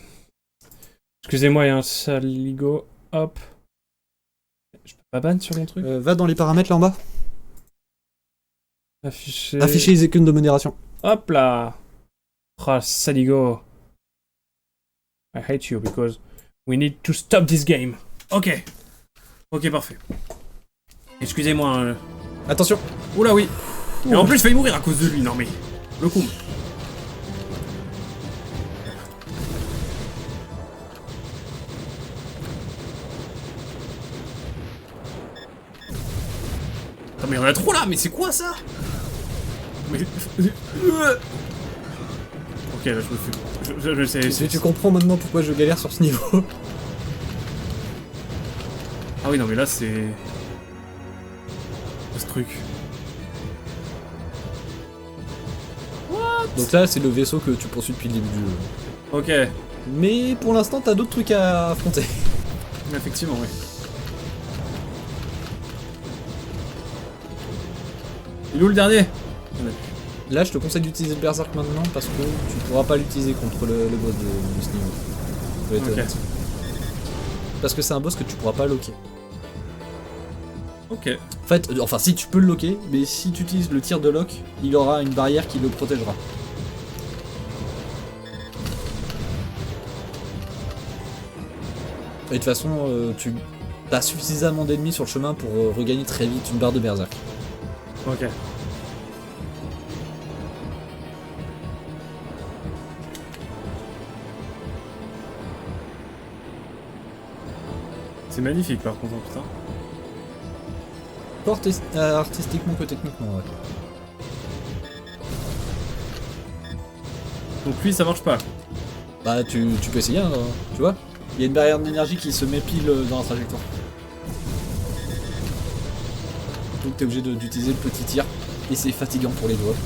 Excusez-moi, il y a un saligo. Hop. Je peux pas ban sur mon truc? Va dans les paramètres là en bas. Afficher. Afficher les icônes de modération. Hop là. Ah, saligo. I hate you because we need to stop this game. Ok. Ok, parfait. Excusez-moi. Attention. Oula, oui. Et en plus, je vais mourir à cause de lui. Non, mais. Le coup. Ah, mais il y en a trop là. Mais c'est quoi ça? Mais... Ok, là, je me fais. Je sais. Tu comprends maintenant pourquoi je galère sur ce niveau. Ah oui, non, mais là, c'est. Ce truc. Donc là, c'est le vaisseau que tu poursuis depuis le début du jeu. Ok. Mais pour l'instant, t'as d'autres trucs à affronter. Effectivement, oui. Il est où le dernier? Là, je te conseille d'utiliser le Berserk maintenant parce que tu pourras pas l'utiliser contre le boss de ce niveau. Je vais être honnête. Parce que c'est un boss que tu pourras pas locker. Ok. En fait, enfin si tu peux le locker, mais si tu utilises le tir de lock, il aura une barrière qui le protégera. Et de toute façon, tu as suffisamment d'ennemis sur le chemin pour regagner très vite une barre de Berserk. Ok. C'est magnifique par contre, putain. Pas artistiquement que techniquement, ouais. Donc lui ça marche pas. Bah tu peux essayer, hein, tu vois. Il y a une barrière d'énergie qui se met pile dans la trajectoire. Donc t'es obligé d'utiliser le petit tir. Et c'est fatigant pour les doigts.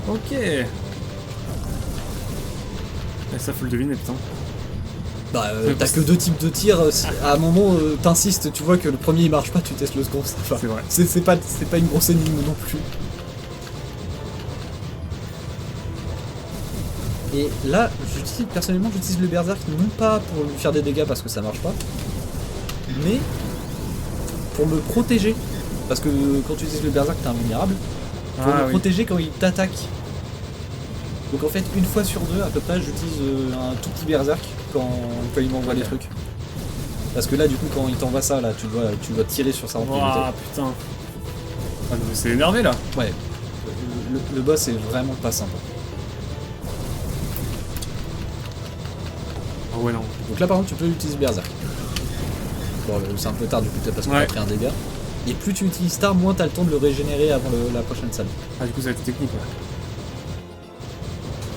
Ok. Et ça faut le deviner, putain. Bah t'as que deux types de tirs, à un moment t'insistes, tu vois que le premier il marche pas, tu testes le second, enfin, C'est vrai. c'est pas une grosse énigme non plus. Et là, personnellement j'utilise le Berserk non pas pour lui faire des dégâts parce que ça marche pas, mais pour me protéger, parce que quand tu utilises le Berserk t'es invulnérable, pour me protéger quand il t'attaque. Donc en fait, une fois sur deux, à peu près, j'utilise un tout petit Berserk quand il m'envoie des trucs. Parce que là, du coup, quand il t'envoie ça, là, tu dois tirer sur ça en priorité. Ah putain. Ah non mais c'est énervé là. Ouais. Le boss est vraiment pas sympa. Ah ouais non. Donc là, par contre, tu peux utiliser Berserk. Bon, c'est un peu tard du coup, peut-être parce que t'as pris un dégât. Et plus tu utilises tard, moins t'as le temps de le régénérer avant la prochaine salle. Ah du coup ça va être technique ouais.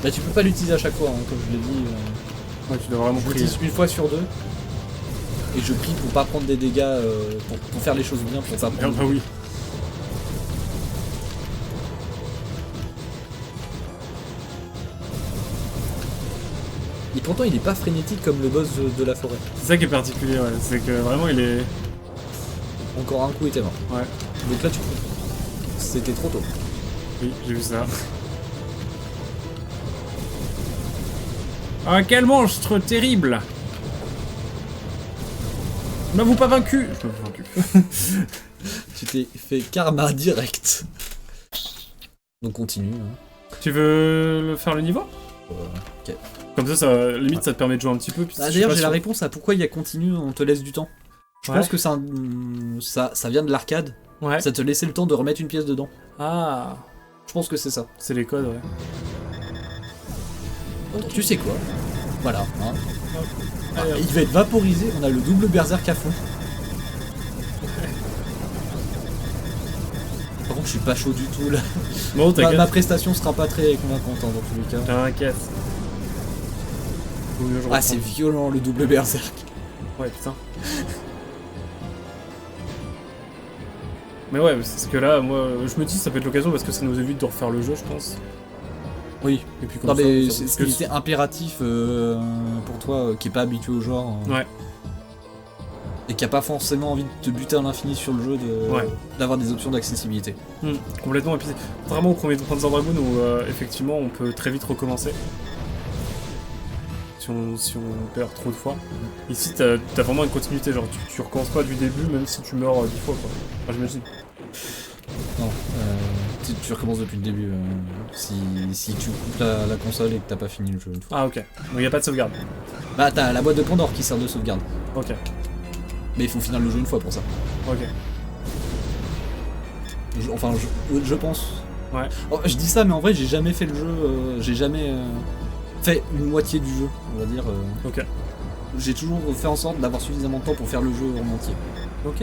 Là, tu peux pas l'utiliser à chaque fois, hein, comme je l'ai dit. Ouais, tu dois vraiment prier. J'utilise une fois sur deux. Et je prie pour pas prendre des dégâts, pour faire les choses bien, pour pas prendre... Ah bah oui. Et pourtant, il est pas frénétique comme le boss de la forêt. C'est ça qui est particulier, ouais. C'est que vraiment il est... Encore un coup et t'es mort. Ouais. Donc là, c'était trop tôt. Oui, j'ai vu ça. Ah, quel monstre terrible! M'avez-vous pas vaincu? Je m'avais vaincu. Tu t'es fait karma direct. Donc continue. Hein. Tu veux faire le niveau? Ok. Comme ça limite ça te permet de jouer un petit peu. Puis Ah, d'ailleurs, j'ai la réponse à pourquoi il y a continue, on te laisse du temps. Je pense que ça vient de l'arcade. Ouais. Ça te laissait le temps de remettre une pièce dedans. Ah. Je pense que c'est ça. C'est les codes, ouais. Attends, tu sais quoi? Voilà. Hein. Allez, il va être vaporisé, on a le double berserk à fond. Par contre, je suis pas chaud du tout là. Bon, t'inquiète. Ma prestation sera pas très convaincante hein, dans tous les cas. T'inquiète. Ah, c'est violent le double berserk. Ouais, putain. Mais ouais, c'est ce que là, moi, je me dis, ça peut être l'occasion parce que ça nous évite de refaire le jeu, je pense. Oui. Et puis comme Non, ça, mais ça- c'est ce qui était impératif pour toi qui est pas habitué au genre. Ouais. Et qui a pas forcément envie de te buter à l'infini sur le jeu, d'avoir des options d'accessibilité. Complètement. Et puis, contrairement au premier Panzer Dragoon où effectivement on peut très vite recommencer. Si on perd trop de fois. Ici, t'as vraiment une continuité. Genre, tu recommences pas du début même si tu meurs 10 fois, quoi. Enfin, j'imagine. Non, tu recommences depuis le début. Si tu coupes la console et que t'as pas fini le jeu une fois. Ah, ok. Donc, y a pas de sauvegarde. Bah, t'as la boîte de Pandore qui sert de sauvegarde. Ok. Mais il faut finir le jeu une fois pour ça. Ok. Je pense. Ouais. Oh, je dis ça, mais en vrai, j'ai jamais fait le jeu. J'ai jamais fait une moitié du jeu, on va dire. Ok. J'ai toujours fait en sorte d'avoir suffisamment de temps pour faire le jeu en entier. Ok.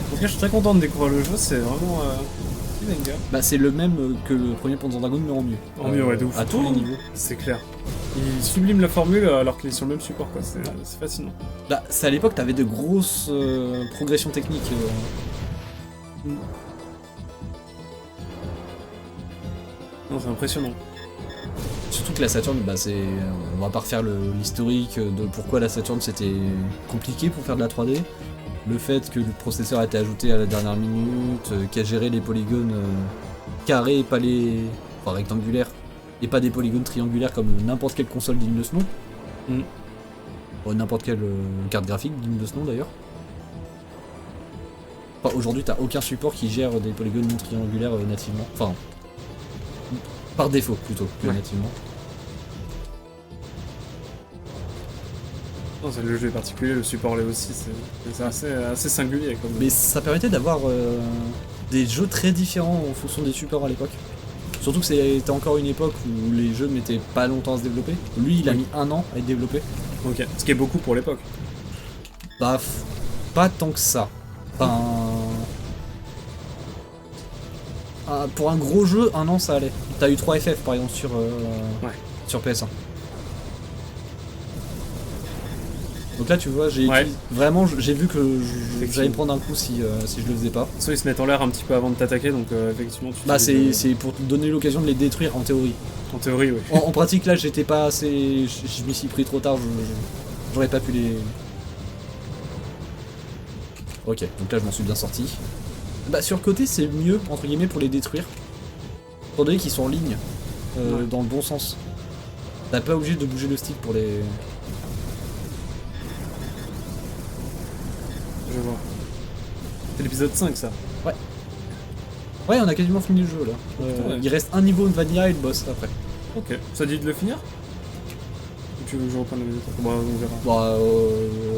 En tout cas, je suis très content de découvrir le jeu. C'est vraiment. Banger. Bah, c'est le même que le premier Panzer Dragoon, mais en mieux. En mieux, ouais, de ouf. À tous les niveaux. C'est clair. Il sublime la formule alors qu'il est sur le même support, quoi. C'est fascinant. Bah, c'est à l'époque, t'avais de grosses progressions techniques. Non, c'est impressionnant. Surtout que la Saturn, bah c'est. On va pas refaire l'historique de pourquoi la Saturn c'était compliqué pour faire de la 3D. Le fait que le processeur a été ajouté à la dernière minute, qui a géré les polygones carrés et pas les. Enfin rectangulaires, et pas des polygones triangulaires comme n'importe quelle console digne de ce nom. N'importe quelle carte graphique digne de ce nom d'ailleurs. Enfin, aujourd'hui t'as aucun support qui gère des polygones non triangulaires nativement. Enfin. Par défaut plutôt que nativement. Non, le jeu est particulier, le support l'est aussi, c'est assez singulier. Comme... Mais ça permettait d'avoir des jeux très différents en fonction des supports à l'époque. Surtout que c'était encore une époque où les jeux mettaient pas longtemps à se développer. Lui, il a mis 1 an à être développé. Ok, ce qui est beaucoup pour l'époque. Bah, pas tant que ça. Enfin... pour un gros jeu, 1 an ça allait. T'as eu 3 FF par exemple sur PS1. Donc là tu vois, vraiment j'ai vu que j'allais me prendre un coup si je le faisais pas. Soit ils se mettent en l'air un petit peu avant de t'attaquer, donc effectivement tu... Bah c'est pour te donner l'occasion de les détruire en théorie. En théorie, oui. En pratique là j'étais pas assez... Je m'y suis pris trop tard, j'aurais pas pu les... Ok, donc là je m'en suis bien sorti. Bah sur le côté c'est mieux entre guillemets pour les détruire. Étant donné qu'ils sont en ligne, dans le bon sens. T'as pas obligé de bouger le stick pour les... Je vois. C'est l'épisode 5 ça. Ouais. Ouais, on a quasiment fini le jeu là. Ouais. Il reste un niveau de vanilla et le boss après. Ok. Ça dit de le finir? Ou tu veux que je reprenne la vidéo? Bon, on verra. Bah,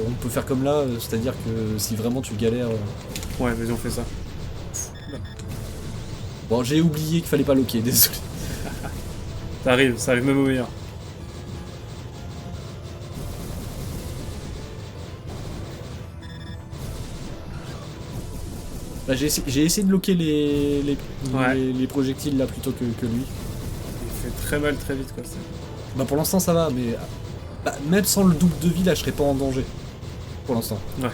on peut faire comme là, c'est-à-dire que si vraiment tu galères... Ouais, vas-y, on fait ça. Bon, j'ai oublié qu'il fallait pas loquer, désolé. Ça arrive même au meilleur. Bah, j'ai essayé de loquer les projectiles là plutôt que lui. Il fait très mal très vite quoi. Bah pour l'instant ça va, mais bah, même sans le double de vie là je serais pas en danger. Pour l'instant. Ouais.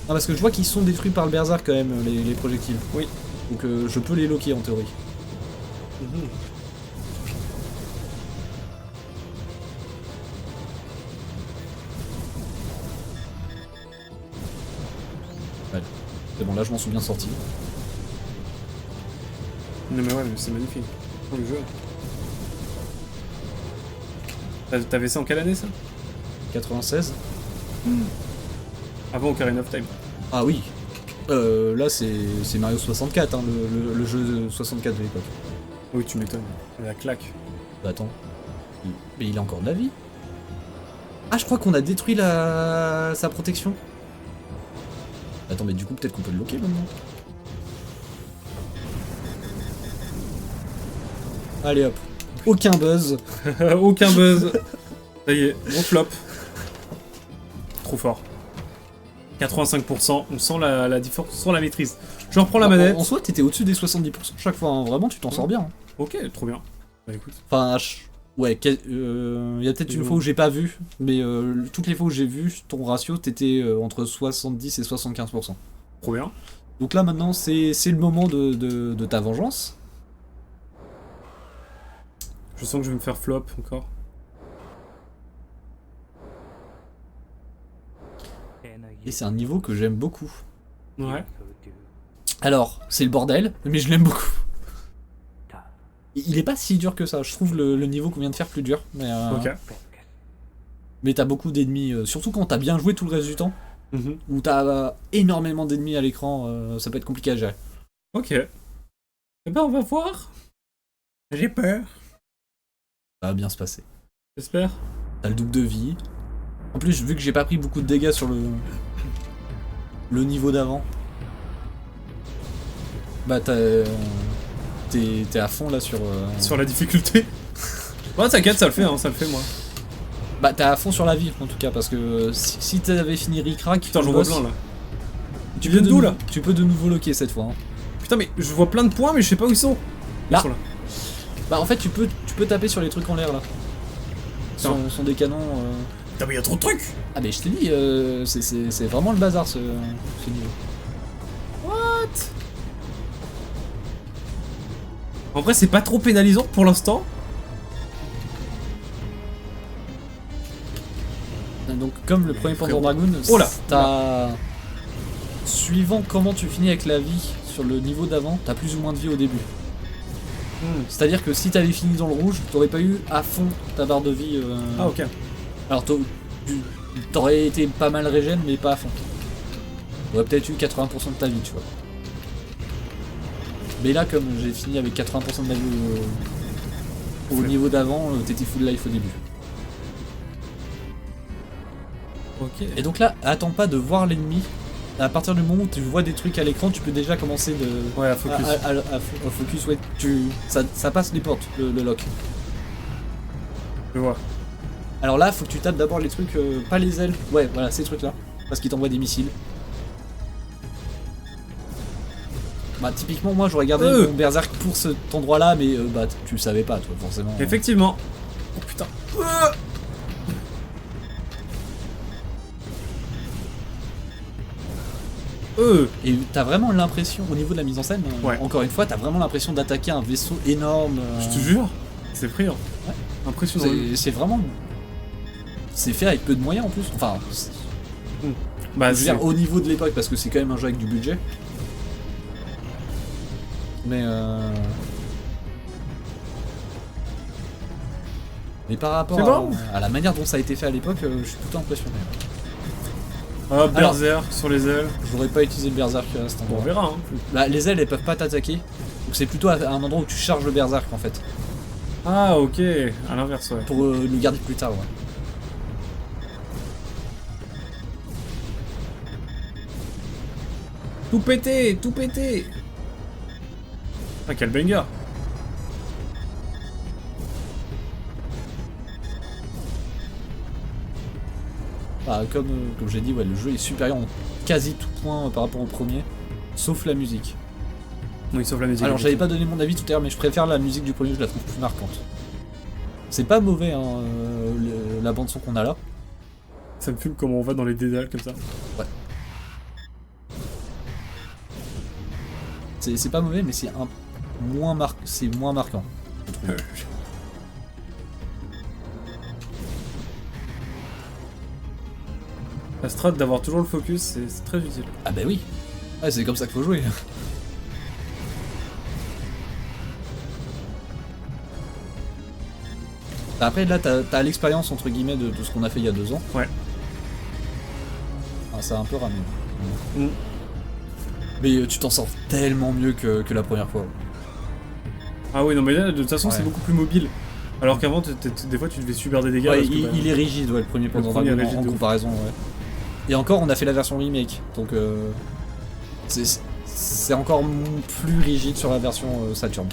Non, parce que je vois qu'ils sont détruits par le berserk quand même, les projectiles. Oui. Donc je peux les loquer en théorie. Allez. C'est bon, là je m'en suis bien sorti. Non mais ouais, mais c'est magnifique. Pour le jeu. T'avais ça en quelle année ça? 96. Avant Ocarina of Time. Ah oui. Là c'est Mario 64, hein, le jeu de 64 de l'époque. Oui, tu m'étonnes. La claque. Bah attends. Mais il a encore de la vie. Ah, je crois qu'on a détruit sa protection. Attends, mais du coup, peut-être qu'on peut le loquer maintenant. Allez hop. Aucun buzz. Aucun buzz. Ça y est, bon flop. trop fort. 85%, on sent la différence, on sent la maîtrise. Je reprends la manette. En soi, t'étais au-dessus des 70% chaque fois, hein. Vraiment, tu t'en sors bien. Hein. Ok, trop bien. Bah écoute. Enfin, ouais, y a peut-être une fois où j'ai pas vu, mais toutes les fois où j'ai vu, ton ratio, t'étais entre 70 et 75%. Trop bien. Donc là, maintenant, c'est le moment de ta vengeance. Je sens que je vais me faire flop encore. Et c'est un niveau que j'aime beaucoup. Ouais. Alors, c'est le bordel, mais je l'aime beaucoup. Il est pas si dur que ça, je trouve le niveau qu'on vient de faire plus dur. Mais, Ok. mais t'as beaucoup d'ennemis, surtout quand t'as bien joué tout le reste du temps, Mhm. où t'as énormément d'ennemis à l'écran, ça peut être compliqué à gérer. Ok. Eh ben on va voir. J'ai peur. Ça va bien se passer. J'espère. T'as le double de vie. En plus, vu que j'ai pas pris beaucoup de dégâts sur le niveau d'avant, bah t'es à fond là sur... Sur la difficulté. Ouais, t'inquiète, ça le fait, ça le fait moi. Bah t'es à fond sur la vie en tout cas, parce que si t'avais fini Rick-Rack... Putain, j'en vois plein là. Tu viens peux d'où là? Tu peux de nouveau loquer cette fois. Hein. Putain, mais je vois plein de points, mais je sais pas où ils sont. Là. Ils sont là. Bah en fait tu peux taper sur les trucs en l'air là. Sont des canons... Putain, mais y'a trop de trucs. Ah mais je t'ai dit, c'est vraiment le bazar ce niveau. What? En vrai, c'est pas trop pénalisant pour l'instant. Donc comme le premier Panzer Dragoon, Oh là. t'as... Suivant comment tu finis avec la vie sur le niveau d'avant, t'as plus ou moins de vie au début. C'est-à-dire que si t'avais fini dans le rouge, t'aurais pas eu à fond ta barre de vie. Ah ok. Alors t'aurais été pas mal régène, mais pas à fond. T'aurais peut-être eu 80% de ta vie, tu vois. Mais là, comme j'ai fini avec 80% de ma vie au niveau d'avant, t'étais full life au début. Ok. Et donc là, attends pas de voir l'ennemi. À partir du moment où tu vois des trucs à l'écran, tu peux déjà commencer Ouais, à focus. à focus, ouais. Ça passe les portes, le lock. Je vois. Alors là, faut que tu tapes d'abord les trucs, pas les ailes. Ouais, voilà, ces trucs-là. Parce qu'ils t'envoient des missiles. Bah, typiquement, moi, j'aurais gardé mon berserk pour cet endroit-là, mais bah, tu le savais pas, toi, forcément. Effectivement. Oh putain. Et t'as vraiment l'impression, au niveau de la mise en scène, Ouais. encore une fois, t'as vraiment l'impression d'attaquer un vaisseau énorme. Je te jure. C'est effrayant. Ouais. Impressionnant. C'est vraiment... C'est fait avec peu de moyens en plus. Enfin, Bah, je veux dire au niveau de l'époque, parce que c'est quand même un jeu avec du budget. Mais par rapport à la manière dont ça a été fait à l'époque, je suis plutôt impressionné. Ah, berserk sur les ailes. J'aurais pas utilisé le berserk à cet endroit. Bon, on verra. Hein. Bah, les ailes elles peuvent pas t'attaquer. Donc c'est plutôt à un endroit où tu charges le berserk en fait. Ah, ok. À l'inverse, ouais. Pour le garder plus tard, ouais. Tout pété, tout pété. Ah, quel banger. Bah, comme j'ai dit, ouais, le jeu est supérieur en quasi tout point par rapport au premier, sauf la musique. Oui, sauf la musique. Alors j'avais pas donné mon avis tout à l'heure, mais je préfère la musique du premier, je la trouve plus marquante. C'est pas mauvais, hein, la bande son qu'on a là. Ça me fume comment on va dans les dédales comme ça. Ouais. C'est pas mauvais, mais c'est moins marquant. Je trouve. La strat d'avoir toujours le focus, c'est très utile. Ah bah oui. Ouais, c'est comme ça qu'il faut jouer. Après là t'as l'expérience entre guillemets de ce qu'on a fait il y a 2 ans. Ouais. Ah, ça a un peu ramé. Mm. Mais tu t'en sors tellement mieux que la première fois. Ah oui, non mais là, de toute façon, Ouais. c'est beaucoup plus mobile. Alors qu'avant, des fois, tu devais subir des dégâts. Ouais, parce que, il est rigide, ouais, le premier Panzer premier est Dragoon rigide en de ouf. comparaison, ouais. Et encore, on a fait la version remake, donc c'est encore plus rigide sur la version Saturn.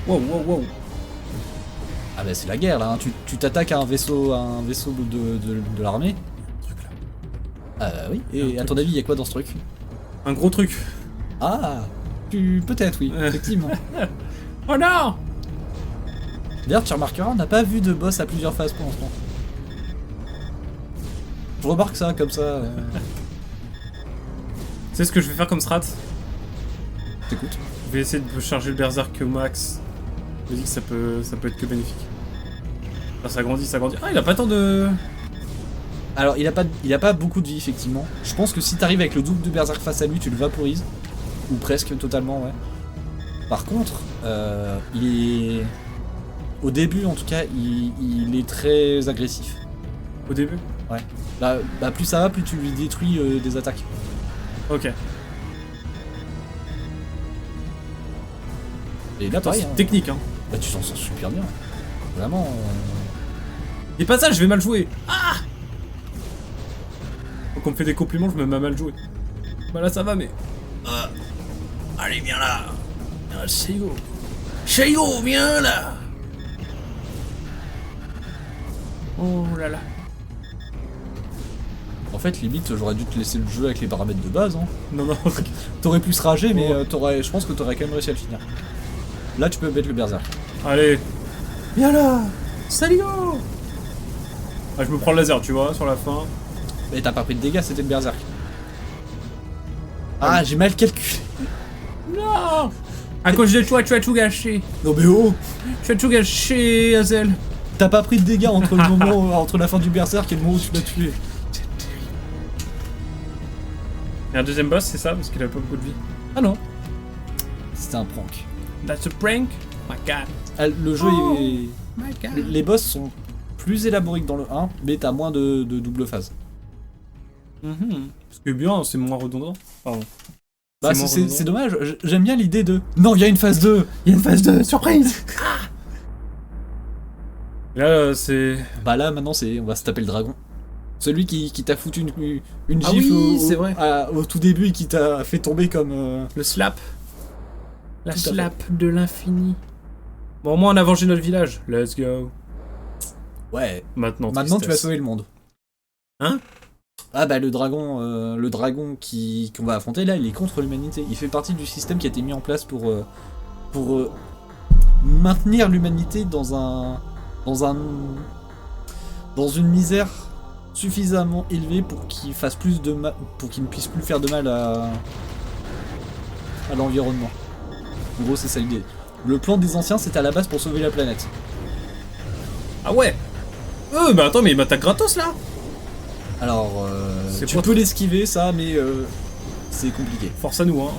Wow, wow, wow. Ah bah c'est la guerre là, hein. Tu t'attaques à un vaisseau de l'armée. Truc là. Ah oui, et à ton avis, il y a quoi dans ce truc? Un gros truc. Ah, peut-être oui, effectivement. Oh non! D'ailleurs, tu remarqueras, on n'a pas vu de boss à plusieurs phases pour l'instant. Je remarque ça comme ça. Tu sais ce que je vais faire comme strat? T'écoutes. Je vais essayer de charger le berserk au max. Je me dis que ça peut être que bénéfique. Ah, ça grandit, ça grandit. Ah, il a pas tant de... Alors, il a pas beaucoup de vie, effectivement. Je pense que si t'arrives avec le double de berserk face à lui, tu le vaporises. Ou presque totalement, ouais. Par contre, il est... Au début, en tout cas, il est très agressif. Au début? Ouais. Bah plus ça va, plus tu lui détruis des attaques. Ok. Et là, Attends, pareil, c'est hein. technique, hein. Bah tu t'en sors super bien. Vraiment... Et pas ça, je vais mal jouer. Ah! Quand on me fait des compliments, je me mets à mal jouer. Bah là, ça va, mais... Allez, viens là. Sheigo. Sheigo, viens là. Oh là là. En fait, limite, j'aurais dû te laisser le jeu avec les paramètres de base. Hein. Non, non. T'aurais pu se rager, mais Oh. je pense que t'aurais quand même réussi à le finir. Là, tu peux mettre le berserk. Allez. Viens là. Saligo. Ah, je me prends le laser, tu vois, sur la fin. Mais t'as pas pris de dégâts, c'était le berserk. Ah, j'ai mal calculé. Non. À cause de toi, tu as tout gâché. Non mais oh! Tu as tout gâché, Hazel. T'as pas pris de dégâts entre le moment, entre la fin du berserk et le moment où tu l'as tué. Et un deuxième boss, c'est ça, parce qu'il a pas beaucoup de vie. Ah non. C'était un prank. That's a prank. My god. Ah, le jeu Oh. est... My god. Les boss sont plus élaborés que dans le 1, mais t'as moins de double phase. Ce qui est bien, c'est moins redondant. Pardon. Bah moins redondant. c'est dommage, j'aime bien l'idée de... Non, il y a une phase 2! Il y a une phase 2, surprise! Là, c'est... Bah là, maintenant, on va se taper le dragon. Celui qui t'a foutu une Ah gifle oui, c'est vrai. au tout début et qui t'a fait tomber comme... Le slap. La Tout à fait. slap de l'infini. Bon, au moins on a vengé notre village. Let's go. Ouais, Maintenant maintenant tu vas tristesse. sauver le monde. Hein? Ah bah le dragon qu'on va affronter là, il est contre l'humanité. Il fait partie du système qui a été mis en place pour maintenir l'humanité dans une misère suffisamment élevée pour qu'il fasse plus de mal, pour qu'il ne puisse plus faire de mal à l'environnement. En gros, c'est ça l'idée. Le plan des anciens, c'était à la base pour sauver la planète. Ah ouais. Bah attends, mais il m'attaque gratos là. Alors, C'est tu pas peux l'esquiver ça, mais c'est compliqué. Force à nous, hein.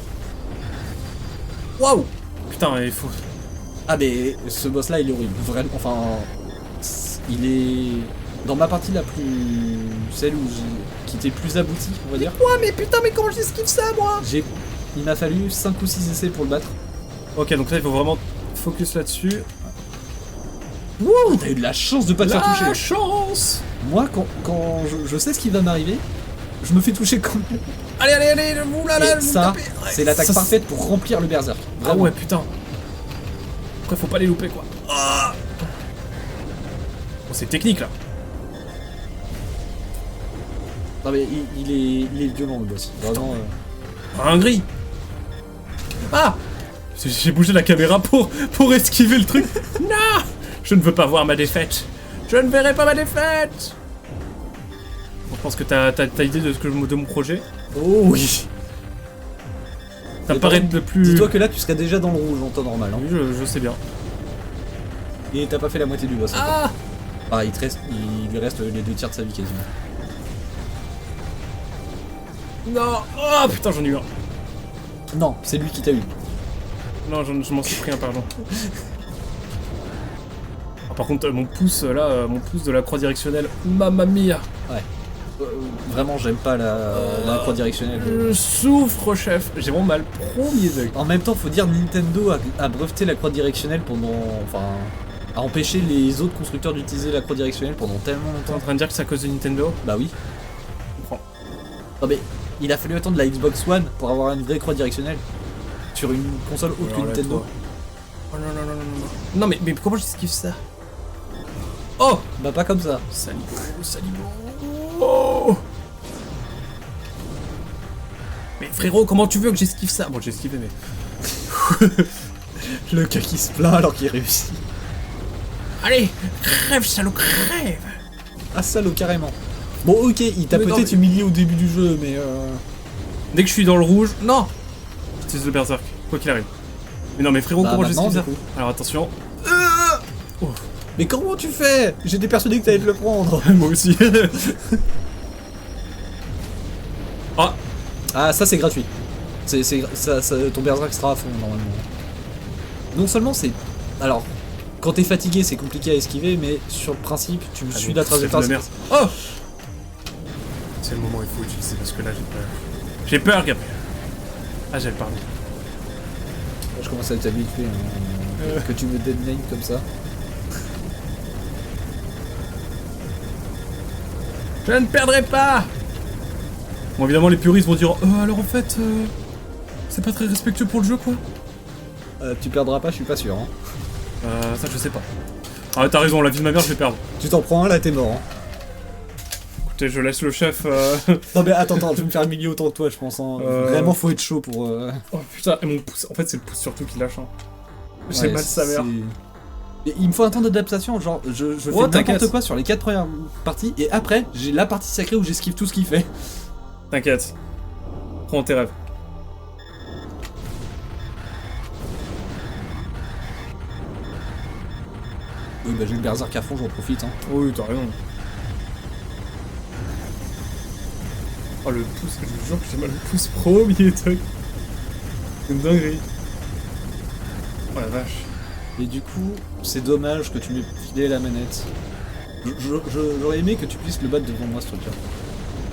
Waouh. Putain, il faut... Ah mais ce boss là il est horrible, vraiment, enfin il est dans ma partie la plus... celle qui était plus aboutie on va dire. Ouais, mais putain, mais comment j'esquive ça, moi? Il m'a fallu 5 ou 6 essais pour le battre. Ok, donc là, il faut vraiment focus là-dessus. Wouh, t'as eu de la chance de pas te faire toucher. La chance. Moi quand je sais ce qui va m'arriver, je me fais toucher quand même. Allez, allez, allez, oulala, Et ça, c'est l'attaque ça, parfaite pour remplir le berserk. Ah Vraiment. ouais, putain. Après, faut pas les louper, quoi. Ah. Bon, c'est technique, là. Non mais il est violent le boss. Vraiment. Un gris. Ah. J'ai bougé la caméra pour esquiver le truc. Non. Je ne veux pas voir ma défaite. Je ne verrai pas ma défaite. Bon, je pense que t'as idée de mon projet. Oh oui. Ça me Et paraît par contre, le plus... Dis-toi que là tu serais déjà dans le rouge en temps normal. Hein. Oui, je sais bien. Et t'as pas fait la moitié du boss. encore. Ah. Ah, il lui reste les 2 tiers de sa vie quasiment. Non. Oh putain, j'en ai eu un. Non, c'est lui qui t'a eu. Non, je m'en suis pris un, pardon. Ah, par contre, mon pouce, là, mon pouce de la croix directionnelle, mamma mia. Vraiment, j'aime pas la croix directionnelle. Je souffre, chef. J'ai vraiment mal. Premier deuil. En même temps, faut dire Nintendo a breveté la croix directionnelle pendant... Enfin... a empêché les autres constructeurs d'utiliser la croix directionnelle pendant tellement T'es en longtemps. train de dire que c'est à cause de Nintendo? Bah oui. Je comprends. Non mais, il a fallu attendre la Xbox One pour avoir une vraie croix directionnelle. Sur une console autre que Alors là, Nintendo. toi. Oh non, non, non, non, non. Non, mais comment j'esquive ça? Oh Bah pas comme ça. Saligo, Saligo. Oh mais frérot, comment tu veux que j'esquive ça? Bon, j'ai esquivé, mais... Le gars qui se plaint alors qu'il réussit. Allez, crève, salaud, crève! Ah salaud, carrément. Bon ok, il t'a Mais non, peut-être mais- humilié au début du jeu, mais Dès que je suis dans le rouge... Non! J'utilise le berserk, quoi qu'il arrive. Mais non, mais frérot, Bah, comment maintenant, j'esquive ça? du coup. Alors attention. Mais comment tu fais? J'étais persuadé que t'allais te le prendre. Moi aussi. Ah! Ah ça c'est gratuit. Ton berserk sera à fond normalement. Non seulement c'est... Alors, quand t'es fatigué c'est compliqué à esquiver, mais sur le principe tu suis la trajectoire... de merde. Oh! C'est le moment où il faut utiliser parce que là j'ai peur. J'ai peur, Gabriel. Ah, j'ai le pardon. Je commence à être habitué que tu me deadline comme ça. Je ne perdrai pas! Bon, évidemment, les puristes vont dire alors en fait, c'est pas très respectueux pour le jeu, quoi. Tu perdras pas, je suis pas sûr. Hein. Ça, je sais pas. Ah, t'as raison, la vie de ma mère, je vais perdre. Tu t'en prends un là, t'es mort. Hein. Écoutez, je laisse le chef. Non mais attends, je vais me faire humilier autant que toi, je pense. Hein. Vraiment, faut être chaud pour. Oh putain, et mon pouce. En fait, c'est le pouce surtout qui lâche. Hein. J'ai Ouais, mal sa mère. Et il me faut un temps d'adaptation, genre je fais Oh, n'importe t'inquiète. quoi sur les 4 premières parties, et après, j'ai la partie sacrée où j'esquive tout ce qu'il fait. T'inquiète. Prends tes rêves. Oui, bah j'ai le berserk à fond, j'en profite. Hein. Oui, t'as raison. Oh, le pouce, je vous jure que j'ai mal au pouce premier truc. C'est une dinguerie. Oh la vache. Et du coup, c'est dommage que tu m'aies filé la manette. J'aurais aimé que tu puisses le battre devant moi, ce truc-là.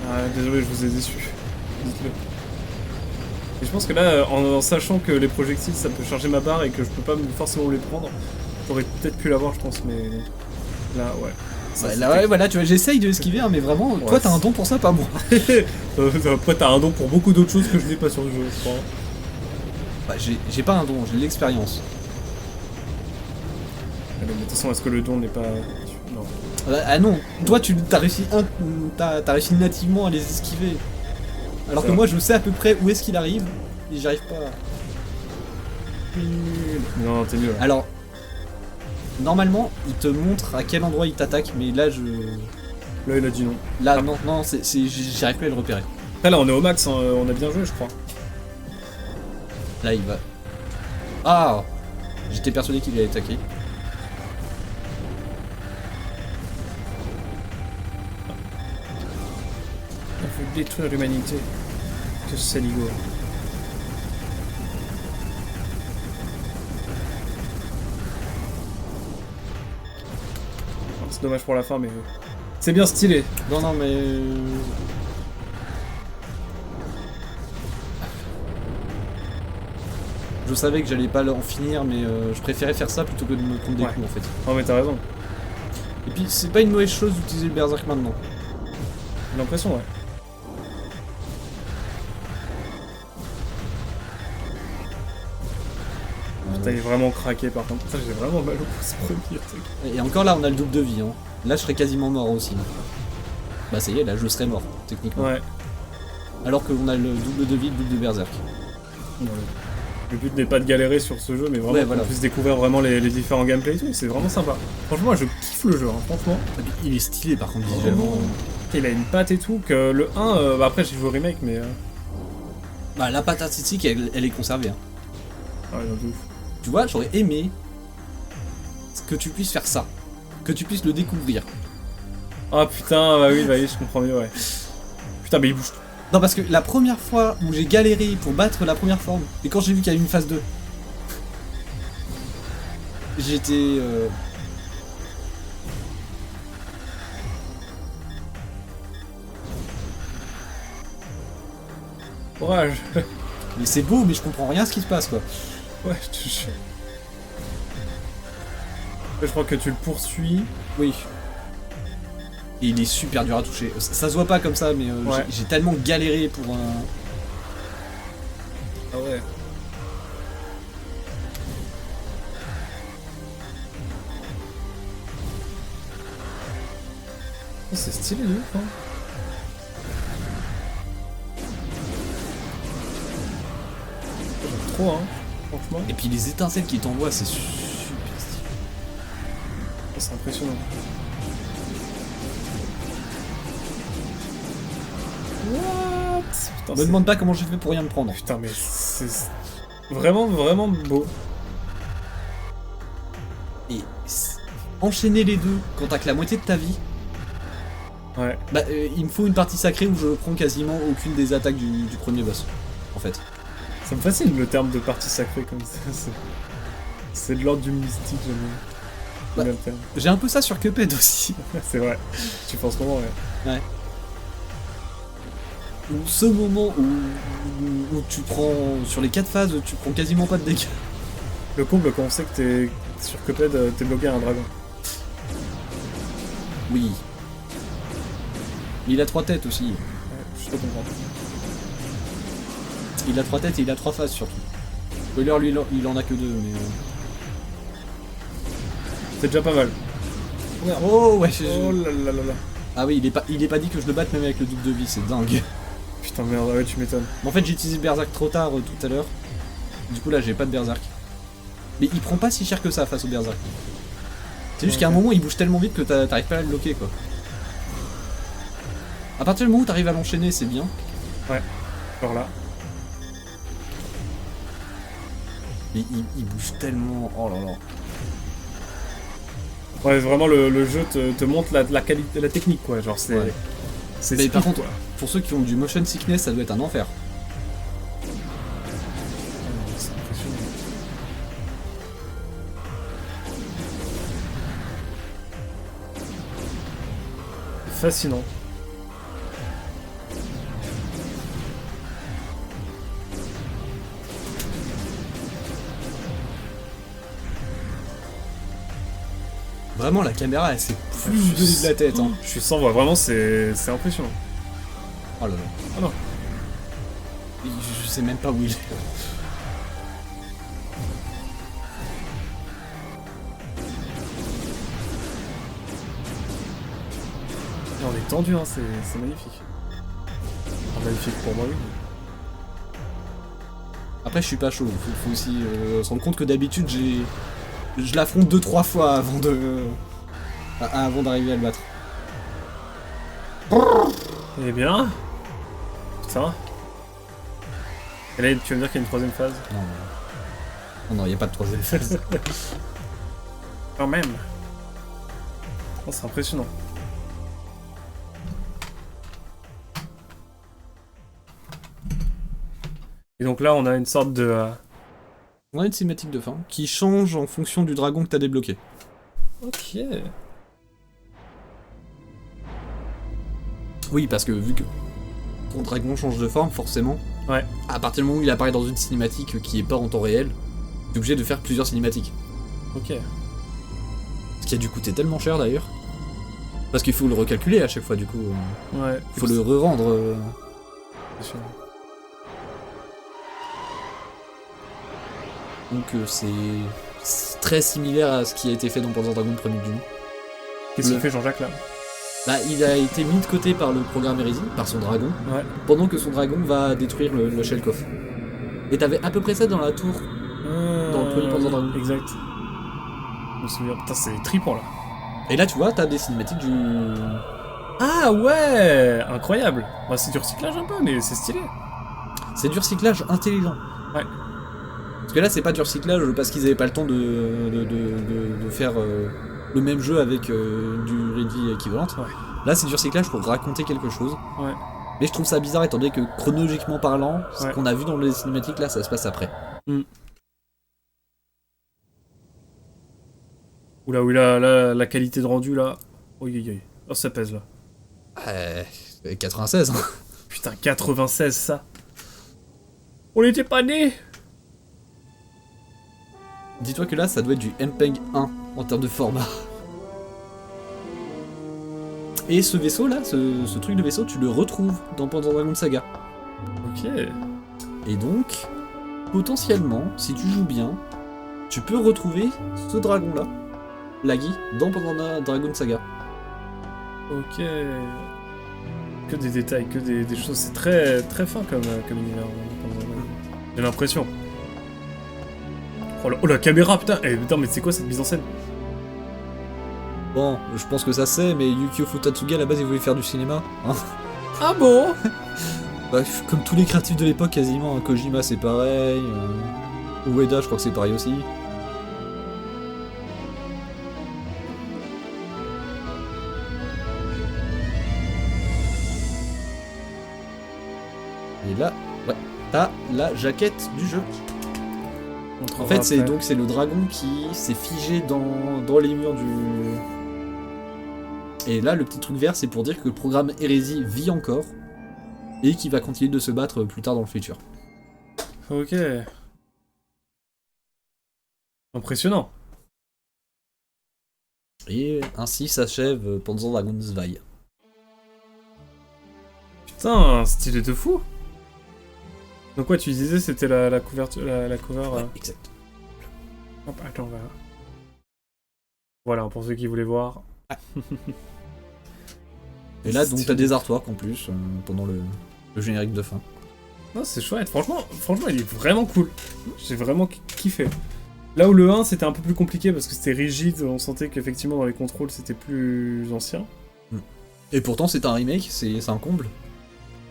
Ah, désolé, je vous ai déçu. Dites-le. Et je pense que là, en sachant que les projectiles, ça peut charger ma barre et que je peux pas forcément les prendre, j'aurais peut-être pu l'avoir, je pense, mais... Là, ouais. Ça, Ouais, c'était- là, ouais, voilà, tu vois, j'essaye de esquiver, hein, mais vraiment, Ouais, toi t'as un don pour ça, pas moi. Après, t'as un don pour beaucoup d'autres choses que je n'ai pas sur le jeu, je crois. Bah, j'ai pas un don, j'ai de l'expérience. Mais de toute façon, est-ce que le don n'est pas... Non. Ah non, toi t'as réussi, t'as réussi nativement à les esquiver. Alors que Ça. moi je sais à peu près où est-ce qu'il arrive, et j'y arrive pas. Non, t'es mieux, là. Alors, normalement, il te montre à quel endroit il t'attaque, mais là je... Là, il a dit non. Là, non, j'arrive plus à le repérer. Après, là, on est au max, hein, on a bien joué, je crois. Là, il va... Ah! J'étais persuadé qu'il allait attaquer. On veut détruire l'humanité. Que saligo. C'est dommage pour la fin, mais... C'est bien stylé. Non, mais... Je savais que j'allais pas en finir, mais je préférais faire ça plutôt que de me prendre des Ouais. coups, en fait. Non, mais t'as raison. Et puis, c'est pas une mauvaise chose d'utiliser le berserk maintenant. J'ai l'impression, ouais. Putain, il est vraiment craqué, par contre. Putain, j'ai vraiment mal au pouce premier, truc. Et encore là, on a le double de vie. Hein. Là, je serais quasiment mort aussi. Bah, ça y est, là, je serais mort, techniquement. Ouais. Alors qu'on a le double de vie, le double de berserk. Le but n'est pas de galérer sur ce jeu, mais vraiment Ouais, qu'on voilà. puisse découvrir vraiment les différents gameplays et tout. C'est vraiment sympa. Franchement, moi, je kiffe le jeu, hein, franchement. Et puis, il est stylé, par contre, visuellement. Il a une patte et tout, que le 1, bah après j'ai joué au remake, mais... Bah, la patte artistique, elle est conservée. Hein. Ah, non, de ouf. Tu vois, j'aurais aimé que tu puisses faire ça. Que tu puisses le découvrir. Ah putain, bah oui, je comprends mieux, ouais. Putain, mais il bouge. Non, parce que la première fois où j'ai galéré pour battre la première forme, et quand j'ai vu qu'il y avait une phase 2, j'étais... Courage. Mais c'est beau, mais je comprends rien à ce qui se passe, quoi. Ouais, je te jure. Je crois que tu le poursuis. Oui. Et il est super dur à toucher. Ça se voit pas comme ça, mais Ouais. j'ai tellement galéré pour un... Ah ouais. Oh, c'est stylé, lui, hein. J'aime trop, hein, franchement. Et puis les étincelles qu'il t'envoie, c'est super stylé. Oh, c'est impressionnant. What? Putain, Me demande pas comment j'ai fait pour rien me prendre. Putain, mais c'est vraiment, vraiment beau. Et enchaîner les deux quand t'as que la moitié de ta vie, Ouais. bah il me faut une partie sacrée où je prends quasiment aucune des attaques du premier boss, en fait. Ça me fascine le terme de partie sacrée comme ça. C'est de l'ordre du mystique, j'aime Bah, bien le terme. J'ai un peu ça sur Cuphead aussi. C'est vrai. Tu penses comment, ouais. Ouais. Ou ce moment où tu prends, sur les 4 phases, tu prends quasiment pas de dégâts. Le comble quand on sait que t'es sur Cuphead, t'es bloqué à un dragon. Oui. Mais il a 3 têtes aussi. Ouais, je te comprends. Il a 3 têtes et il a 3 phases surtout. Spoiler, lui il en a que 2, mais... C'est déjà pas mal. Oh ouais, Oh là là là là. Ah oui, il est pas dit que je le batte même avec le double de vie, c'est dingue. Putain merde, ouais tu m'étonnes. En fait j'ai utilisé Berserk trop tard tout à l'heure. Du coup là j'ai pas de Berserk. Mais il prend pas si cher que ça face au Berserk. C'est juste qu'à un moment il bouge tellement vite que t'arrives pas à le bloquer quoi. À partir du moment où t'arrives à l'enchaîner c'est bien. Ouais, alors là. Mais il bouge tellement... Oh là là. Ouais, vraiment le jeu te montre la qualité, la technique quoi, genre c'est... Ouais. C'est Mais par speed, contre, quoi. pour ceux qui ont du motion sickness ça doit être un enfer. C'est impressionnant. Fascinant. Vraiment la caméra elle s'est plus donnée de la tête hein. Je suis sans voix, vraiment c'est impressionnant. Oh là là. Ah non. Je sais même pas où il est. Et on est tendu, hein, c'est magnifique. Ah, magnifique pour moi, oui. Après je suis pas chaud, faut aussi se rendre compte que d'habitude je l'affronte 2-3 fois avant d'arriver à le battre. Eh bien... Putain. Et là, tu vas me dire qu'il y a une troisième phase? Non, y a pas de troisième phase. Quand même. Oh, c'est impressionnant. Et donc là, on a une sorte de... On a une cinématique de fin qui change en fonction du dragon que t'as débloqué. Ok. Oui, parce que vu que ton dragon change de forme, forcément, Ouais. à partir du moment où il apparaît dans une cinématique qui est pas en temps réel, t'es obligé de faire plusieurs cinématiques. Ok. Ce qui a dû coûter tellement cher d'ailleurs. Parce qu'il faut le recalculer à chaque fois du coup. Ouais. Faut le re-rendre. C'est sûr. Donc c'est très similaire à ce qui a été fait dans Panzer Dragoon premier du nom. Qu'est-ce qu'il fait Jean-Jacques là? Bah, il a été mis de côté par le programme Hérésie, par son dragon, Ouais. pendant que son dragon va détruire le Shelkoff. Et t'avais à peu près ça dans la tour. Dans le premier Panzer Dragoon. Exact. Je me souviens. Putain, c'est trippant là. Et là, tu vois, t'as des cinématiques du... Ah ouais, incroyable. Bah, c'est du recyclage un peu, mais c'est stylé. C'est du recyclage intelligent. Ouais. Parce que là, c'est pas du recyclage parce qu'ils avaient pas le temps de faire le même jeu avec du ready équivalente. Ouais. Là, c'est du recyclage pour raconter quelque chose. Ouais. Mais je trouve ça bizarre étant donné que chronologiquement parlant, ce Ouais. qu'on a vu dans les cinématiques là, ça se passe après. Oula, oula, la qualité de rendu là. Oui, oui, oui. Oh, ça pèse là. 96. Hein. Putain, 96 ça. On n'était pas nés. Dis-toi que là, ça doit être du MPEG 1 en termes de format. Et ce vaisseau là, ce truc de vaisseau, tu le retrouves dans Panzer Dragoon Saga. Ok. Et donc, potentiellement, si tu joues bien, tu peux retrouver ce dragon là, Laggy, dans Panzer Dragoon Saga. Ok. Que des détails, que des choses. C'est très très fin comme univers. J'ai l'impression. Oh la caméra, putain. Putain, mais c'est quoi cette mise en scène? Bon, je pense que ça c'est, mais Yukio Futatsuga à la base il voulait faire du cinéma. Hein. Ah bon? Bah, comme tous les créatifs de l'époque quasiment, hein. Kojima c'est pareil, Ueda je crois que c'est pareil aussi. Et là, ouais, t'as la jaquette du jeu. En fait c'est le dragon qui s'est figé dans les murs du... Et là le petit truc vert c'est pour dire que le programme Hérésie vit encore. Et qui va continuer de se battre plus tard dans le futur. Ok. Impressionnant. Et ainsi s'achève Panzer Dragoon 2. Putain, stylé de fou. Donc quoi, tu disais c'était la couverture, la cover. Ouais, exact. Hop, attends, voilà, pour ceux qui voulaient voir. Et là, donc, t'as des artworks en plus pendant le générique de fin. Non, c'est chouette. Franchement, il est vraiment cool. J'ai vraiment kiffé. Là où le 1, c'était un peu plus compliqué parce que c'était rigide, on sentait qu'effectivement dans les contrôles, c'était plus ancien. Et pourtant, c'est un remake, c'est un comble.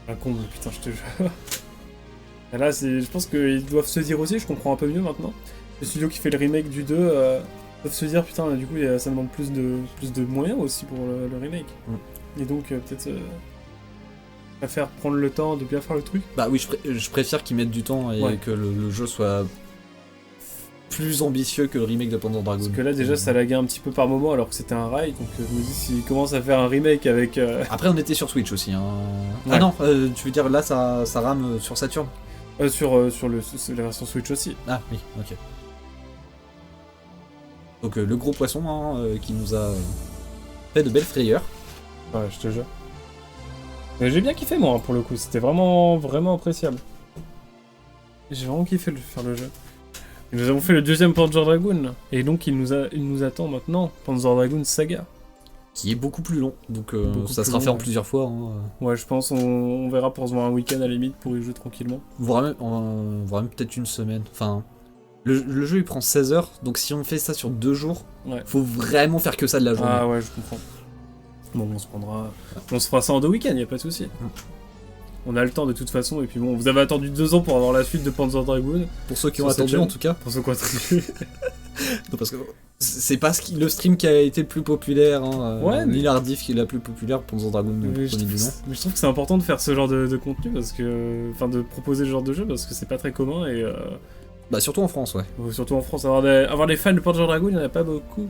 Un comble, putain, je te jure. Et là, je pense qu'ils doivent se dire aussi, je comprends un peu mieux maintenant. Le studio qui fait le remake du 2 doivent se dire, putain, du coup, ça demande plus de moyens aussi pour le remake. Et donc, peut-être préfère prendre le temps de bien faire le truc. Bah oui, je préfère qu'ils mettent du temps et que le jeu soit plus ambitieux que le remake de Panzer Dragoon. Parce que là, déjà, ça laguait un petit peu par moment alors que c'était un rail. Donc, je me dis, s'ils commencent à faire un remake avec. Après, on était sur Switch aussi. Hein. Ouais. Ah non, tu veux dire là, ça rame sur Saturn sur la version Switch aussi. Ah oui, ok. Donc, le gros poisson hein, qui nous a fait de belles frayeurs. Ouais, je te jure. Mais j'ai bien kiffé, moi, hein, pour le coup. C'était vraiment, vraiment appréciable. J'ai vraiment kiffé faire le jeu. Et nous avons fait le deuxième Panzer Dragoon. Et donc, il nous attend maintenant Panzer Dragoon Saga. Qui est beaucoup plus long. Donc, ça sera long, fait en plusieurs fois. Hein. Ouais, je pense on verra pour se voir un week-end à la limite pour y jouer tranquillement. Voire même peut-être une semaine. Enfin, le jeu il prend 16 heures. Donc, si on fait ça sur 2 jours, faut vraiment faire que ça de la journée. Ah ouais, je comprends. Bon, on se fera ça en 2 week-ends, y a pas de souci. On a le temps de toute façon, et puis bon, vous avez attendu 2 ans pour avoir la suite de Panzer Dragoon. Pour ceux qui ont attendu en tout cas. Pour ceux qui ont attendu. Non, parce que c'est pas le stream qui a été le plus populaire, hein, ni la rediff qui est la plus populaire, Panzer Dragoon mais je trouve que c'est important de faire ce genre de contenu, parce que... Enfin, de proposer ce genre de jeu, parce que c'est pas très commun, et... Bah surtout en France, ouais. Surtout en France, avoir des fans de Panzer Dragoon, il y en a pas beaucoup.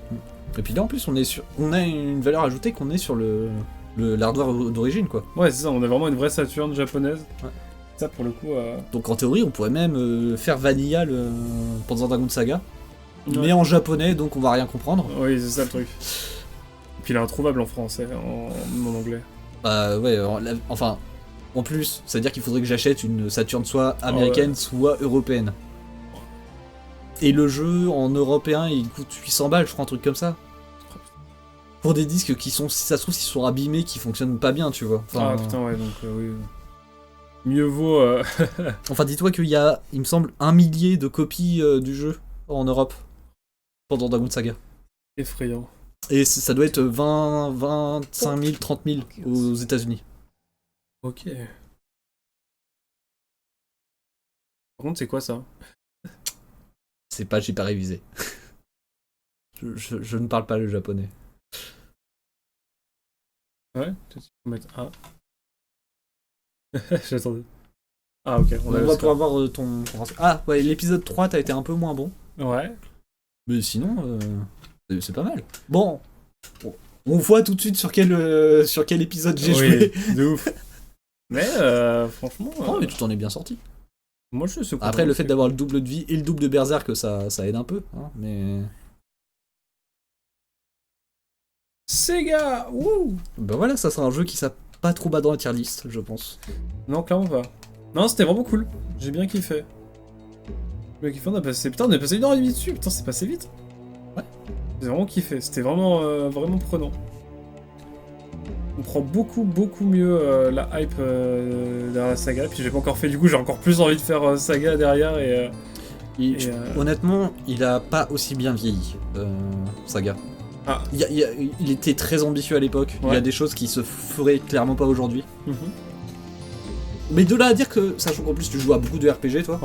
Et puis là en plus on a une valeur ajoutée qu'on est sur l'hardware d'origine quoi. Ouais c'est ça, on a vraiment une vraie Saturn japonaise. Ouais. Ça pour le coup... Donc en théorie on pourrait même faire Vanilla le Panzer Dragoon Saga, mais en japonais donc on va rien comprendre. Oui c'est ça le truc. Et puis il est introuvable en français, en anglais. Bah ouais, enfin... En plus, c'est-à-dire qu'il faudrait que j'achète une Saturn soit américaine soit européenne. Et le jeu en européen il coûte 800 balles, je crois, un truc comme ça. Pour des disques qui sont, si ça se trouve, s'ils sont abîmés, qui fonctionnent pas bien, tu vois. Enfin, ah putain, ouais, donc oui. Mieux vaut. Enfin, dis-toi qu'il y a, il me semble, 1 millier de copies du jeu en Europe pendant Dragoon Saga. Effrayant. Et ça doit être 20, 25 000, 30 000 aux États-Unis. Ok. Par contre, c'est quoi ça? C'est pas, j'ai pas révisé. je ne parle pas le japonais. Ouais, tu peux mettre A. J'attendais. Ah ok, on va pouvoir voir ton... Ah ouais, l'épisode 3 t'as été un peu moins bon. Ouais. Mais sinon, c'est pas mal. Bon, on voit tout de suite sur quel épisode j'ai joué. De ouf. Mais franchement... Non mais tu t'en es bien sorti. Moi je suis Après le fait d'avoir le double de vie et le double de Berserk ça aide un peu, hein, mais... Sega, wouh. Bah voilà, ça sera un jeu qui sera pas trop bas dans la tier list, je pense. Non, clairement pas. Non, c'était vraiment cool. J'ai bien kiffé. On a passé 1h30 dessus. Putain, c'est passé vite. Ouais. J'ai vraiment kiffé. C'était vraiment, vraiment prenant. comprend beaucoup mieux la hype derrière la saga. Puis j'ai pas encore fait, du coup j'ai encore plus envie de faire saga derrière Honnêtement, il a pas aussi bien vieilli, Saga. Ah. Il était très ambitieux à l'époque, il y a des choses qui se feraient clairement pas aujourd'hui. Mais de là à dire que, sachant qu'en plus tu joues à beaucoup de RPG toi,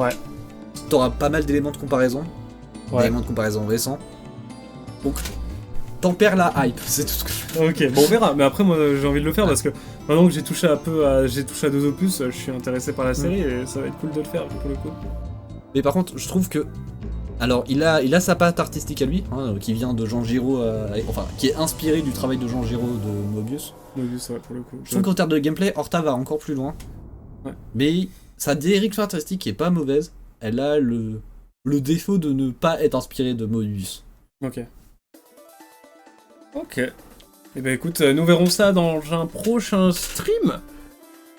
t'auras pas mal d'éléments de comparaison, d'éléments de comparaison récents. Donc, t'en perds la hype, c'est tout ce que je veux. Ok, bon on verra, mais après moi j'ai envie de le faire parce que maintenant que j'ai touché à deux opus, je suis intéressé par la série et ça va être cool de le faire pour le coup. Mais par contre, je trouve que... Alors, il a sa patte artistique à lui, qui vient de Jean Giraud, enfin, qui est inspiré du travail de Jean Giraud de Mobius. Mobius, ouais, pour le coup. Je trouve qu'en termes de gameplay, Horta va encore plus loin. Mais sa direction artistique est pas mauvaise. Elle a le défaut de ne pas être inspirée de Mobius. Ok. Et ben écoute, nous verrons ça dans un prochain stream.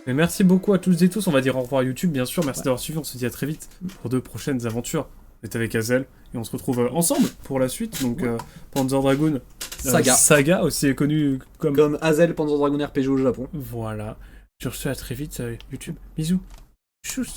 Mais merci beaucoup à toutes et tous. On va dire au revoir à YouTube, bien sûr. Merci d'avoir suivi. On se dit à très vite pour de prochaines aventures. On est avec Hazel et on se retrouve ensemble pour la suite. Donc Panzer Dragoon Saga, aussi connu comme Hazel Panzer Dragoon RPG au Japon. Voilà. Sur ce, à très vite YouTube. Bisous. Tchuss.